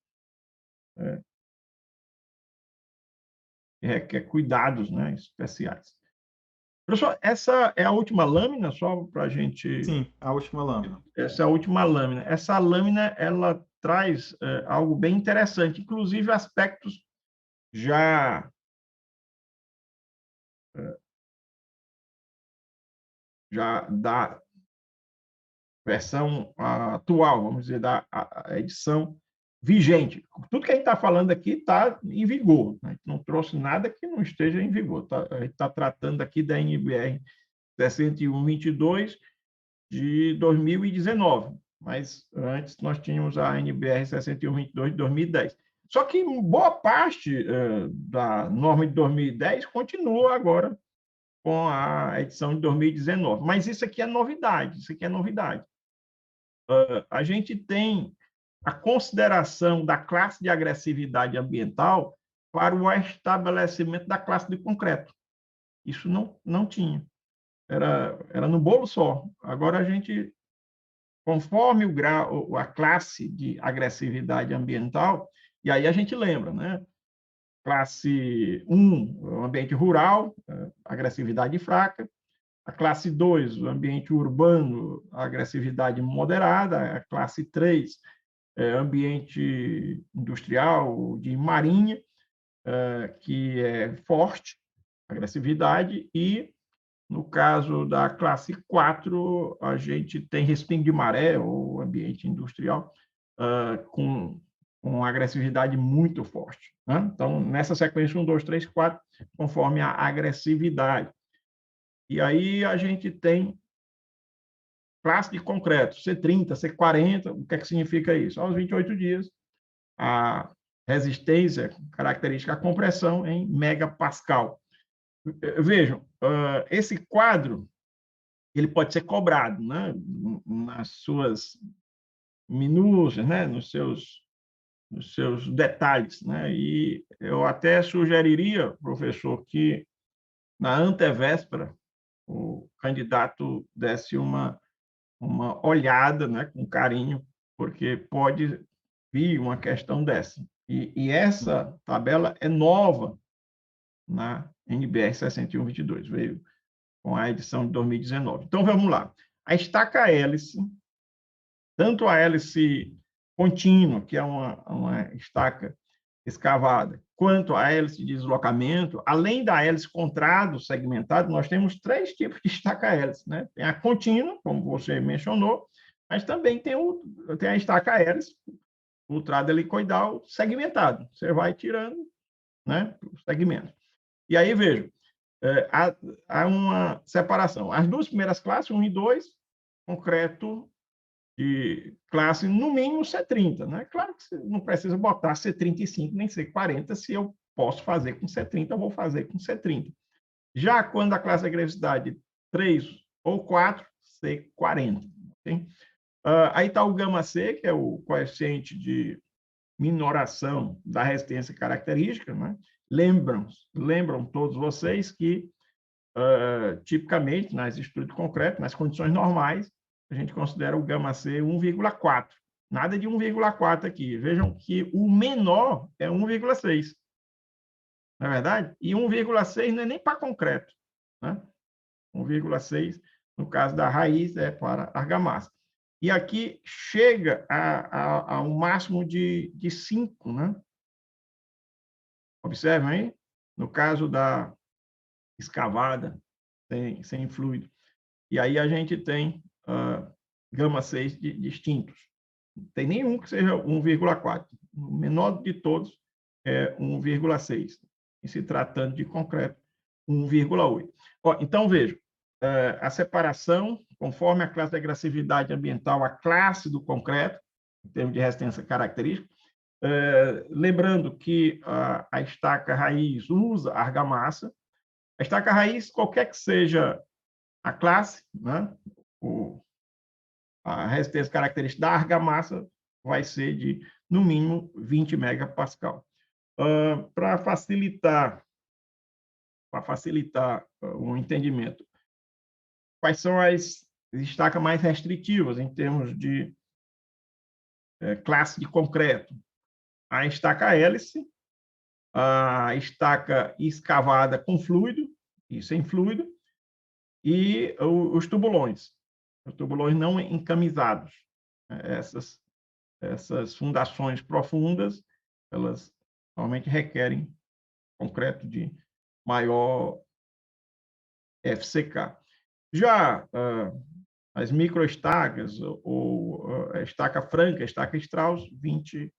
S2: requer cuidados, né, especiais. Professor, essa é a última lâmina, só para a gente...
S1: Sim, a última lâmina.
S2: Essa é a última lâmina. Essa lâmina, ela traz algo bem interessante, inclusive aspectos já, já da versão atual, vamos dizer, da a edição vigente. Tudo que a gente está falando aqui está em vigor, né? A gente não trouxe nada que não esteja em vigor. Tá? A gente está tratando aqui da NBR 6122 de 2019, mas antes nós tínhamos a NBR 6122 de 2010. Só que boa parte da norma de 2010 continua agora com a edição de 2019. Mas isso aqui é novidade, isso aqui é novidade. A gente tem a consideração da classe de agressividade ambiental para o estabelecimento da classe de concreto. Isso não tinha. Era no bolo só. Agora a gente, conforme o grau, a classe de agressividade ambiental, e aí a gente lembra, né? Classe 1, ambiente rural, agressividade fraca. A classe 2, o ambiente urbano, agressividade moderada. A classe 3, ambiente industrial, de marinha, que é forte, agressividade, e, no caso da classe 4, a gente tem respingo de maré, ou ambiente industrial, com agressividade muito forte. Né? Então, nessa sequência 1, 2, 3, 4, conforme a agressividade. E aí a gente tem classe de concreto, C30, C40, o que é que significa isso? Aos 28 dias, a resistência característica à compressão em megapascal. Vejam, esse quadro ele pode ser cobrado, né, nas suas minúcias, né, nos seus detalhes, né, e eu até sugeriria, professor, que na antevéspera o candidato desse uma olhada, né, com carinho, porque pode vir uma questão dessa. E essa tabela é nova na NBR 6122, veio com a edição de 2019. Então, vamos lá. A estaca hélice, tanto a hélice contínua, que é uma estaca escavada, quanto a hélice de deslocamento, além da hélice contrado segmentado, nós temos 3 tipos de estaca hélice, né? Tem a contínua, como você mencionou, mas também tem a estaca hélice, o trado helicoidal segmentado. Você vai tirando, né, os segmentos. E aí, veja, há uma separação. As 2 primeiras classes, 1 e 2, concreto de classe, no mínimo, C30. Né? Claro que você não precisa botar C35 nem C40, se eu posso fazer com C30, eu vou fazer com C30. Já quando a classe de agressividade 3 ou 4, C40. Okay? Aí está o gama C, que é o coeficiente de minoração da resistência característica. Né? Lembram todos vocês que, tipicamente, nas estruturas de concreto, nas condições normais, a gente considera o gama C 1,4. Nada de 1,4 aqui. Vejam que o menor é 1,6. Não é verdade? E 1,6 não é nem para concreto. Né? 1,6, no caso da raiz, é para argamassa. E aqui chega a um máximo de 5. Né? Observem aí, no caso da escavada, sem fluido. E aí a gente tem gama 6 distintos. Não tem nenhum que seja 1,4. O menor de todos é 1,6. E se tratando de concreto, 1,8. Então, veja, a separação, conforme a classe de agressividade ambiental, a classe do concreto, em termos de resistência característica, lembrando que a estaca raiz usa argamassa. A estaca raiz, qualquer que seja a classe, né, a resistência característica da argamassa vai ser de, no mínimo, 20 megapascal. Para facilitar o entendimento, quais são as estacas mais restritivas em termos de classe de concreto? A estaca hélice, a estaca escavada com fluido e sem fluido, e os tubulões não encamisados. Essas fundações profundas, elas normalmente requerem concreto de maior FCK. Já as microestacas, ou a estaca franca, a estaca Strauss, 20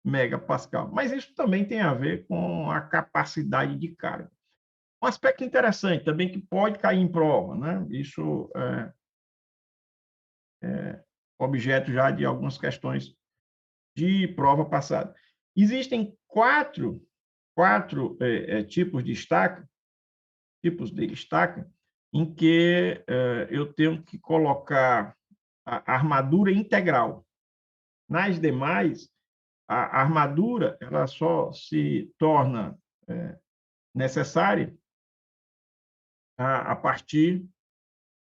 S2: megapascal. Mas isso também tem a ver com a capacidade de carga. Um aspecto interessante também que pode cair em prova, né? Isso é objeto já de algumas questões de prova passada. Existem quatro tipos de estaca, em que eu tenho que colocar a armadura integral. Nas demais, a armadura ela só se torna necessária a partir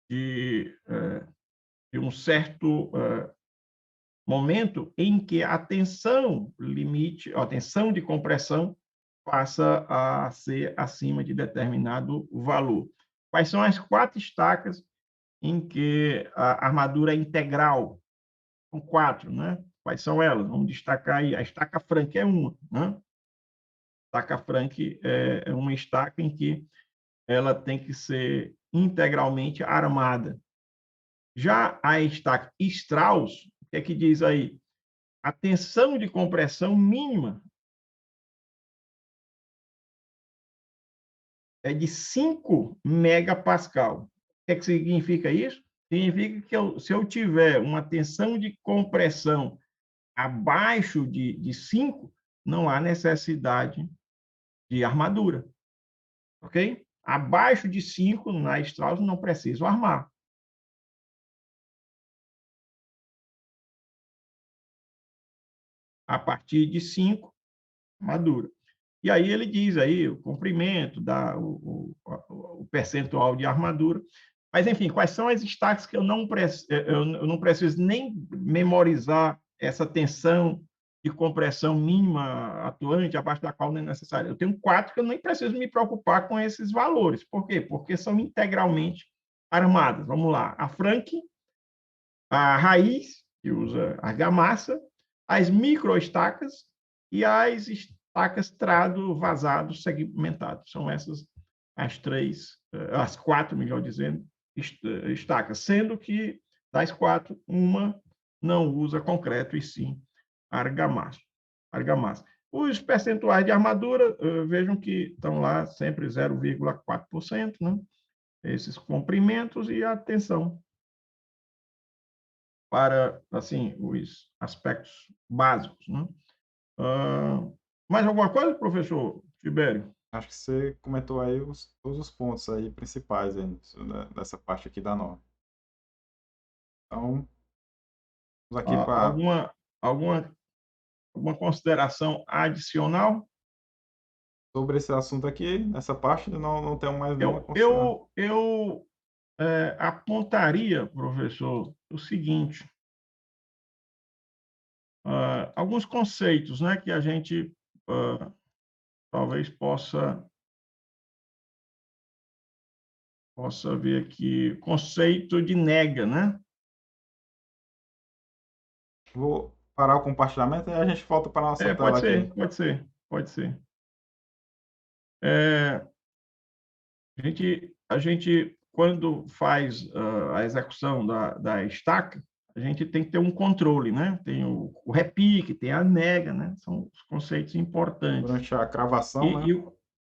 S2: de um certo momento em que a tensão limite, a tensão de compressão passa a ser acima de determinado valor. Quais são as 4 estacas em que a armadura é integral? São 4, né? Quais são elas? Vamos destacar aí. A estaca Frank é uma, né? A estaca Frank é uma estaca em que ela tem que ser integralmente armada. Já a estaca Strauss, o que é que diz aí? A tensão de compressão mínima é de 5 megapascal. O que é que significa isso? Significa que se eu tiver uma tensão de compressão abaixo de 5, não há necessidade de armadura. Ok? Abaixo de 5, na Strauss, não preciso armar. A partir de 5, armadura. E aí ele diz aí o comprimento, o percentual de armadura. Mas, enfim, quais são as estacas que eu não preciso nem memorizar essa tensão de compressão mínima atuante, abaixo da qual não é necessário? Eu tenho 4 que eu nem preciso me preocupar com esses valores. Por quê? Porque são integralmente armadas. Vamos lá. A Frank, a raiz, que usa argamassa, as microestacas e as estacas trado, vazado, segmentado. São essas as 4, melhor dizendo, estacas, sendo que das 4, uma não usa concreto e sim argamassa. Os percentuais de armadura, vejam que estão lá sempre 0,4%, né? Esses comprimentos e a tensão para, assim, os aspectos básicos, né? Mais alguma coisa, professor Tibério?
S1: Acho que você comentou aí todos os pontos aí principais aí, dessa parte aqui da norma. Então, vamos aqui para...
S2: Alguma consideração adicional?
S1: Sobre esse assunto aqui, nessa parte, não tenho mais nenhuma consideração.
S2: Eu apontaria, professor, o seguinte: alguns conceitos, né, que a gente talvez possa ver aqui. Conceito de nega, né?
S1: Vou parar o compartilhamento e a gente volta para a nossa tela aqui.
S2: Pode ser. A gente, quando faz a execução da estaca, a gente tem que ter um controle, né? Tem o repique, tem a nega, né? São os conceitos importantes.
S1: Durante a cravação, né?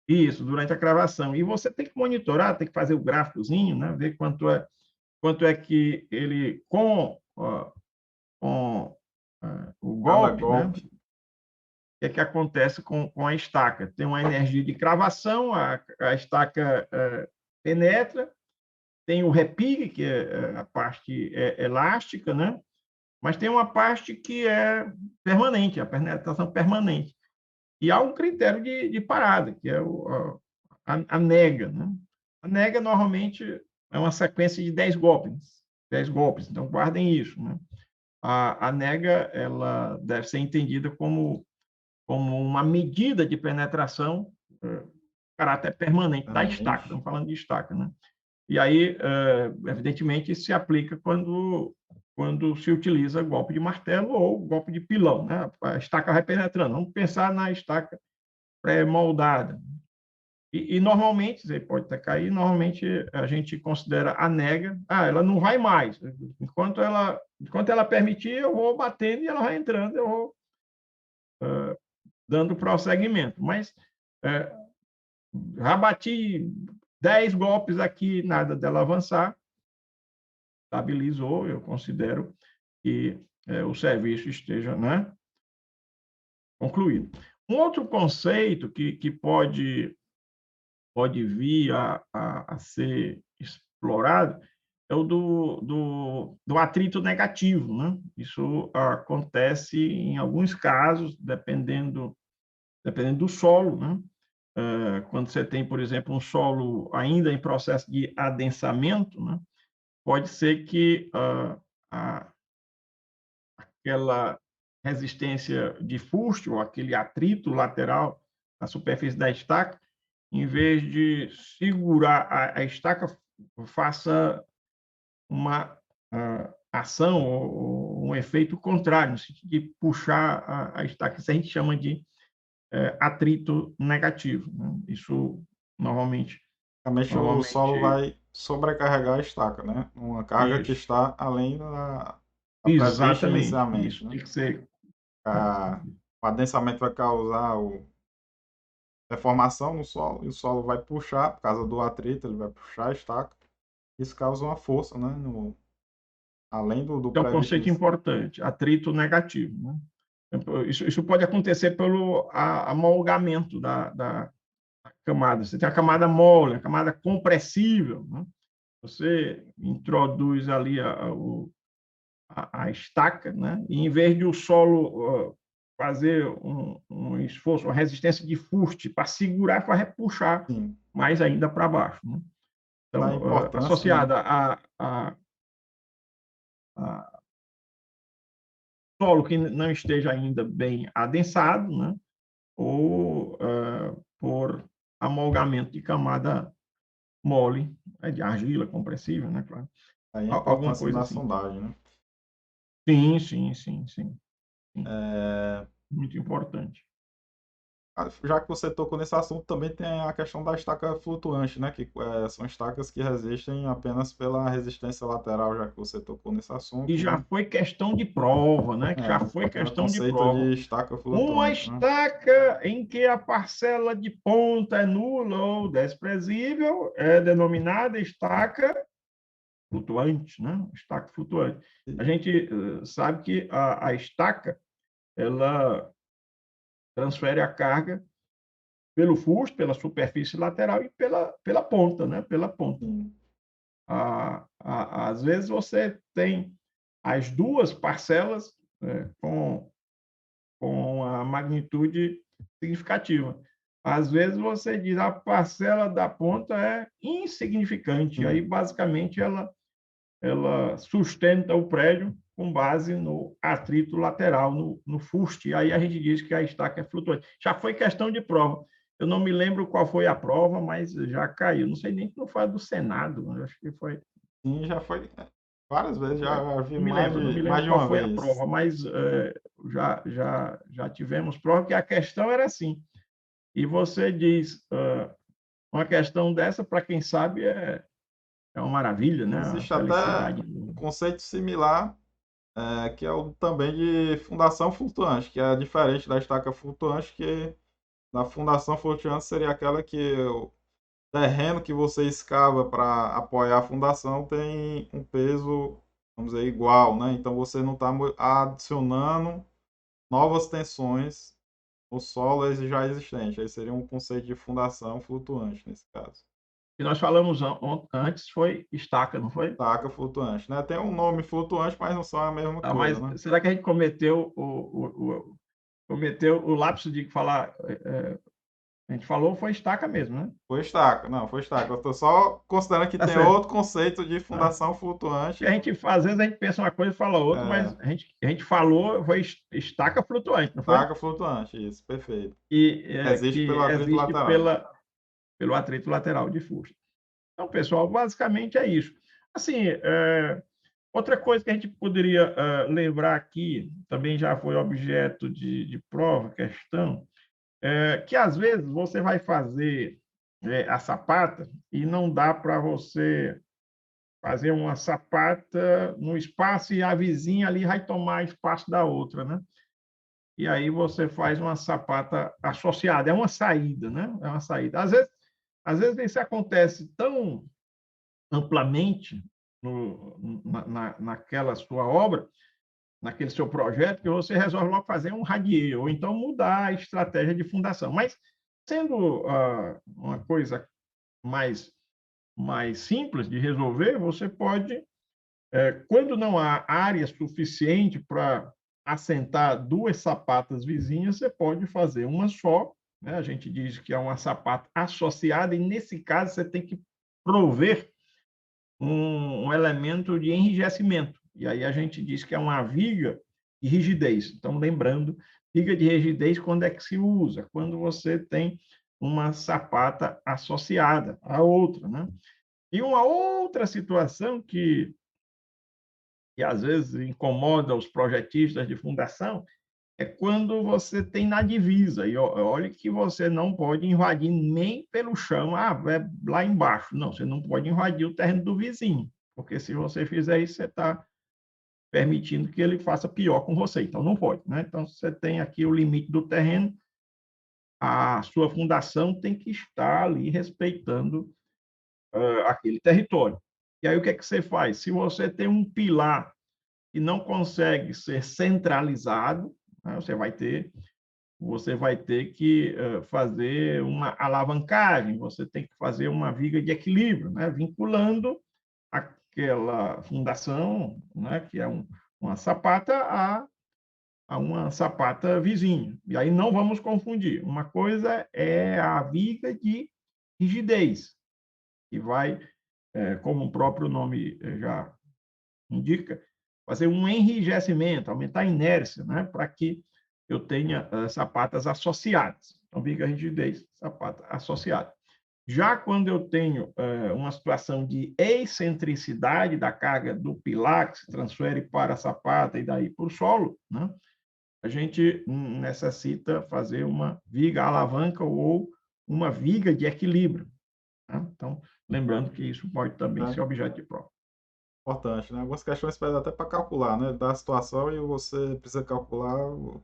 S2: Isso, durante a cravação. E você tem que monitorar, tem que fazer o gráficozinho, né? Ver quanto é que ele, com o golpe, né? O que é que acontece com a estaca? Tem uma energia de cravação, a estaca penetra, tem o repique, que é a parte elástica, né? Mas tem uma parte que é permanente, a penetração permanente. E há um critério de parada, que é a nega, né? A nega, normalmente, é uma sequência de 10 golpes. 10 golpes, então guardem isso, né? A nega, ela deve ser entendida como uma medida de penetração, caráter permanente da estaca. Estamos falando de estaca, né? E aí, evidentemente, isso se aplica quando se utiliza golpe de martelo ou golpe de pilão, né? A estaca vai penetrando. Vamos pensar na estaca pré-moldada. Normalmente, você pode até cair, normalmente a gente considera a nega, ela não vai mais. Enquanto ela permitir, eu vou batendo e ela vai entrando, eu vou dando prosseguimento. Mas já bati 10 golpes aqui, nada dela avançar, estabilizou, eu considero que o serviço esteja, né, concluído. Um outro conceito que pode vir a ser explorado é o do atrito negativo, né? Isso acontece em alguns casos, dependendo do solo, né? Quando você tem, por exemplo, um solo ainda em processo de adensamento, né? Pode ser que aquela resistência de fuste, ou aquele atrito lateral na superfície da estaca, em vez de segurar a estaca, faça uma ação ou um efeito contrário, no sentido de puxar a estaca. Isso a gente chama de atrito negativo, né? Isso normalmente,
S1: Realmente o solo
S2: normalmente
S1: vai sobrecarregar a estaca, né? Uma carga que
S2: isso,
S1: está além da prevista
S2: exatamente,
S1: inicialmente,
S2: isso
S1: né?
S2: tem que ser
S1: O adensamento vai causar deformação no solo, e o solo vai puxar, por causa do atrito, ele vai puxar a estaca. Isso causa uma força, né? Além do
S2: é um
S1: previsto
S2: conceito
S1: inicialmente.
S2: importante, atrito negativo, né? Isso pode acontecer pelo amalgamento da camada. Você tem a camada mole, a camada compressível, né? Você introduz ali a estaca, né? E em vez de o solo fazer um esforço, uma resistência de fuste para segurar, para repuxar
S1: Sim,
S2: mais ainda para baixo, né?
S1: da
S2: Então,
S1: importância, né?
S2: associada a solo que não esteja ainda bem adensado, né? Ou por amalgamento de camada mole, de argila compressível, né? Claro.
S1: Aí a
S2: Alguma
S1: importância
S2: coisa
S1: da
S2: assim.
S1: sondagem, né?
S2: Sim, sim, sim, sim, sim.
S1: É,
S2: Muito importante.
S1: já que você tocou nesse assunto, também tem a questão da estaca flutuante, né? Que são estacas que resistem apenas pela resistência lateral, já que você tocou nesse
S2: E
S1: assunto,
S2: já
S1: né?
S2: foi questão de prova, né? Que já foi
S1: É o
S2: questão de
S1: conceito
S2: prova.
S1: de estaca
S2: Uma
S1: flutuante, né?
S2: estaca em que a parcela de ponta é nula ou desprezível é denominada estaca flutuante, né? Estaca flutuante. A gente sabe que a estaca ela transfere a carga pelo fusto, pela superfície lateral e pela ponta, né? Pela ponta.
S1: Sim,
S2: Às vezes você tem as duas parcelas com a magnitude significativa. Às vezes você diz a parcela da ponta é insignificante, aí
S1: sim.
S2: basicamente ela sustenta o prédio com base no atrito lateral, no fuste. Aí a gente diz que a estaca é flutuante. Já foi questão de prova. Eu não me lembro qual foi a prova, mas já caiu. Não sei nem se não foi a do Senado, acho que foi.
S1: Sim, já foi várias vezes, já vi
S2: Não me
S1: mais
S2: lembro
S1: de
S2: qual
S1: uma
S2: foi a
S1: vez.
S2: prova, mas já tivemos prova que a questão era assim. E você diz, uma questão dessa, para quem sabe, é uma maravilha, né? Uma
S1: Existe até
S2: felicidade.
S1: um conceito similar, que é o também de fundação flutuante, que é diferente da estaca flutuante, que na fundação flutuante seria aquela que o terreno que você escava para apoiar a fundação tem um peso, vamos dizer, igual, né? Então você não está adicionando novas tensões no solo já existente. Aí seria um conceito de fundação flutuante nesse caso.
S2: Que nós falamos antes foi estaca, não foi?
S1: Estaca flutuante, né? Tem um nome flutuante, mas não são a mesma coisa,
S2: Mas
S1: né?
S2: será que a gente cometeu o lapso de falar? A gente falou foi estaca mesmo, né?
S1: Foi estaca, não, foi estaca. Eu estou só considerando que
S2: Tá
S1: tem
S2: certo.
S1: outro conceito de
S2: Ah,
S1: fundação flutuante.
S2: às vezes a gente pensa uma coisa e fala outra,
S1: É,
S2: mas a gente falou foi estaca flutuante, não foi?
S1: estaca flutuante, isso, perfeito.
S2: E
S1: Existe
S2: que
S1: pelo atrito
S2: existe
S1: lateral.
S2: pelo atrito lateral de fusto. Então, pessoal, basicamente é isso. Assim, outra coisa que a gente poderia lembrar aqui, também já foi objeto de prova, questão, que às vezes você vai fazer a sapata e não dá para você fazer uma sapata no espaço e a vizinha ali vai tomar espaço da outra, né? E aí você faz uma sapata associada, é uma saída, né? É uma saída. Às vezes isso acontece tão amplamente naquela sua obra, naquele seu projeto, que você resolve logo fazer um radier, ou então mudar a estratégia de fundação. Mas, sendo uma coisa mais simples de resolver, você pode, quando não há área suficiente para assentar duas sapatas vizinhas, você pode fazer uma só, né? A gente diz que é uma sapata associada, e nesse caso você tem que prover um elemento de enrijecimento. E aí a gente diz que é uma viga de rigidez. Então, lembrando, viga de rigidez, quando é que se usa? Quando você tem uma sapata associada à outra, né? E uma outra situação que às vezes incomoda os projetistas de fundação é quando você tem na divisa, e olha que você não pode invadir nem pelo chão, é lá embaixo. Não, você não pode invadir o terreno do vizinho, porque se você fizer isso, você está permitindo que ele faça pior com você, então não pode, né? Então, você tem aqui o limite do terreno, a sua fundação tem que estar ali respeitando aquele território. E aí, o que é que você faz? Se você tem um pilar que não consegue ser centralizado, né, você vai ter que fazer uma alavancagem, você tem que fazer uma viga de equilíbrio, né, vinculando aquela fundação, né, que é uma sapata, a uma sapata vizinha. E aí não vamos confundir. Uma coisa é a viga de rigidez, que vai, como o próprio nome já indica, fazer um enrijecimento, aumentar a inércia, né, para que eu tenha sapatas associadas. Então, viga rigidez, sapata associada. Já quando eu tenho uma situação de excentricidade da carga do pilar, que se transfere para a sapata e daí para o solo, né, a gente necessita fazer uma viga alavanca ou uma viga de equilíbrio. Né? Então, lembrando que isso pode também
S1: Né?
S2: ser objeto de prova.
S1: Importante, né? Algumas questões pedem até para calcular, né? Da situação e você precisa calcular o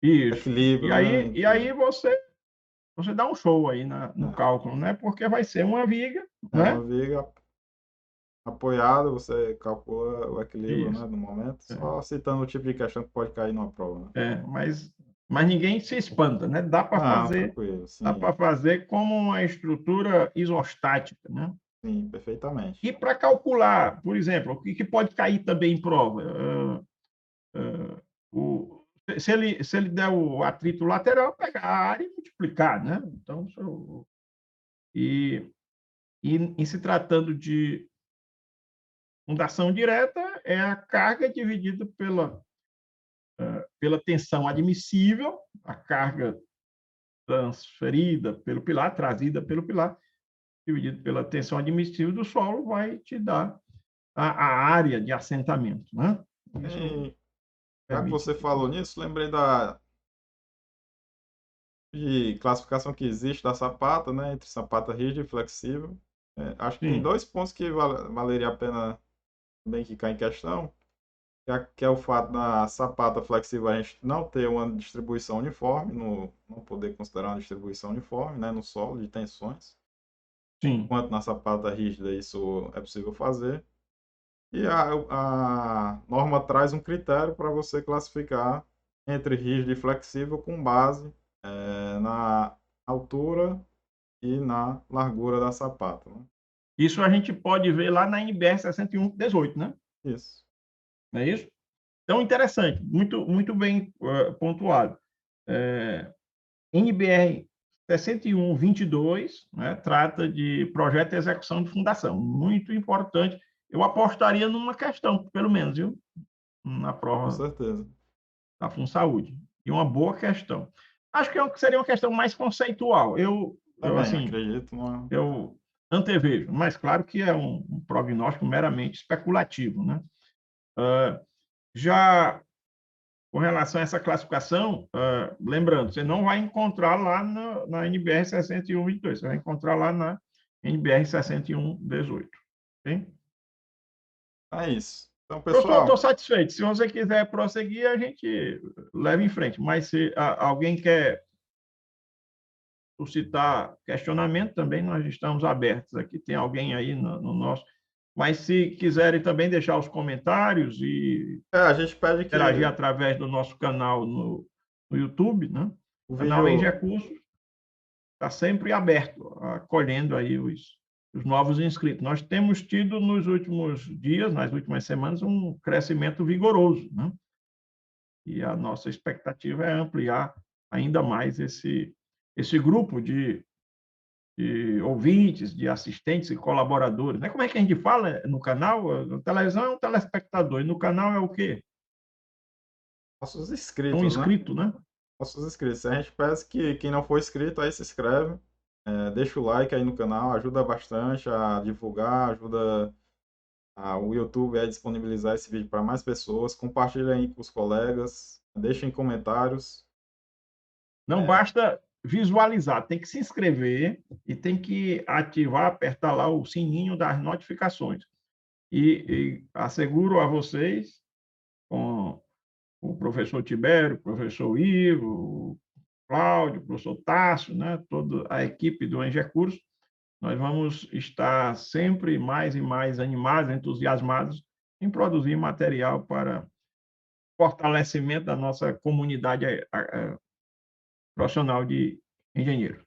S2: Isso. E
S1: equilíbrio, né?
S2: aí, e
S1: Entre,
S2: aí você dá um show aí no cálculo, né? Porque vai ser uma viga,
S1: uma
S2: né?
S1: viga apoiada, você calcula o equilíbrio, né?
S2: Isso.
S1: No momento,
S2: É,
S1: só citando o tipo de questão que pode cair numa prova, né?
S2: mas ninguém se espanta, né?
S1: Não, tranquilo,
S2: Dá para
S1: sim,
S2: fazer como uma estrutura isostática, né?
S1: sim, perfeitamente.
S2: E para calcular, por exemplo, o que pode cair também em prova? Se ele der o atrito lateral, pegar a área e multiplicar, né? Então, e, em se tratando de fundação direta, é a carga dividida pela tensão admissível, a carga transferida pelo pilar, trazida pelo pilar, dividido pela tensão admissível do solo, vai te dar a área de assentamento, né? Isso
S1: E já que
S2: permite
S1: você
S2: que
S1: falou
S2: você...
S1: nisso, lembrei de classificação que existe da sapata, né? Entre sapata rígida e flexível. Acho que tem
S2: Sim,
S1: dois pontos que valeria a pena bem que cair em questão, que é o fato da sapata flexível a gente não ter uma distribuição uniforme, não poder considerar uma distribuição uniforme, né, no solo de tensões,
S2: sim.
S1: enquanto na sapata rígida isso é possível fazer. E a norma traz um critério para você classificar entre rígido e flexível com base na altura e na largura da sapata, né?
S2: Isso a gente pode ver lá na NBR 6118, né?
S1: Isso.
S2: Não é isso? Então, interessante, muito, muito bem pontuado. NBR 6122, né, trata de projeto e execução de fundação. Muito importante. Eu apostaria numa questão, pelo menos, viu? Na
S1: Com
S2: prova
S1: certeza.
S2: da FunSaúde. E uma boa questão. Acho que seria uma questão mais conceitual.
S1: Também
S2: Assim,
S1: acredito numa...
S2: eu antevejo, mas claro que é um prognóstico meramente especulativo, né? Já com relação a essa classificação, lembrando, você não vai encontrar lá na NBR 6122, você vai encontrar lá na NBR 6118. Okay?
S1: É isso. Então,
S2: Professor, estou
S1: pessoal,
S2: satisfeito. Se você quiser prosseguir, a gente leva em frente. Mas se alguém quer suscitar questionamento, também nós estamos abertos. Aqui tem alguém aí no nosso. Mas se quiserem também deixar os comentários e
S1: a gente pede
S2: interagir
S1: que
S2: através do nosso canal no YouTube, né?
S1: o
S2: O canal Enge
S1: vídeo.
S2: Cursos está sempre aberto, acolhendo aí os novos inscritos. Nós temos tido nos últimos dias, nas últimas semanas, um crescimento vigoroso, né? E a nossa expectativa é ampliar ainda mais esse grupo de ouvintes, de assistentes e colaboradores. Né? Como é que a gente fala no canal? Na televisão é um telespectador, e no canal é o quê?
S1: Nossos
S2: É um
S1: inscritos, né?
S2: inscrito, né?
S1: Nossos inscritos. A gente pede que quem não for inscrito aí se inscreve, deixa o like aí no canal, ajuda bastante a divulgar, ajuda o YouTube a disponibilizar esse vídeo para mais pessoas, compartilha aí com os colegas, deixem comentários.
S2: Não basta visualizar, tem que se inscrever e tem que ativar, apertar lá o sininho das notificações. E asseguro a vocês, com o professor Tibério, o professor Ivo, o Cláudio, o professor Tássio, né, toda a equipe do Enge Cursos, nós vamos estar sempre mais e mais animados, entusiasmados em produzir material para fortalecimento da nossa comunidade profissional de engenheiro.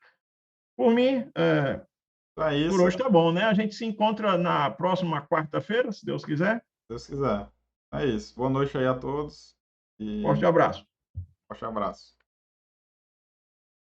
S2: Por mim,
S1: Então é
S2: por
S1: isso,
S2: hoje
S1: se
S2: está bom, né? A gente se encontra na próxima quarta-feira, se Deus quiser.
S1: Deus quiser. É isso. Boa noite aí a todos e
S2: Forte abraço.
S1: forte abraço.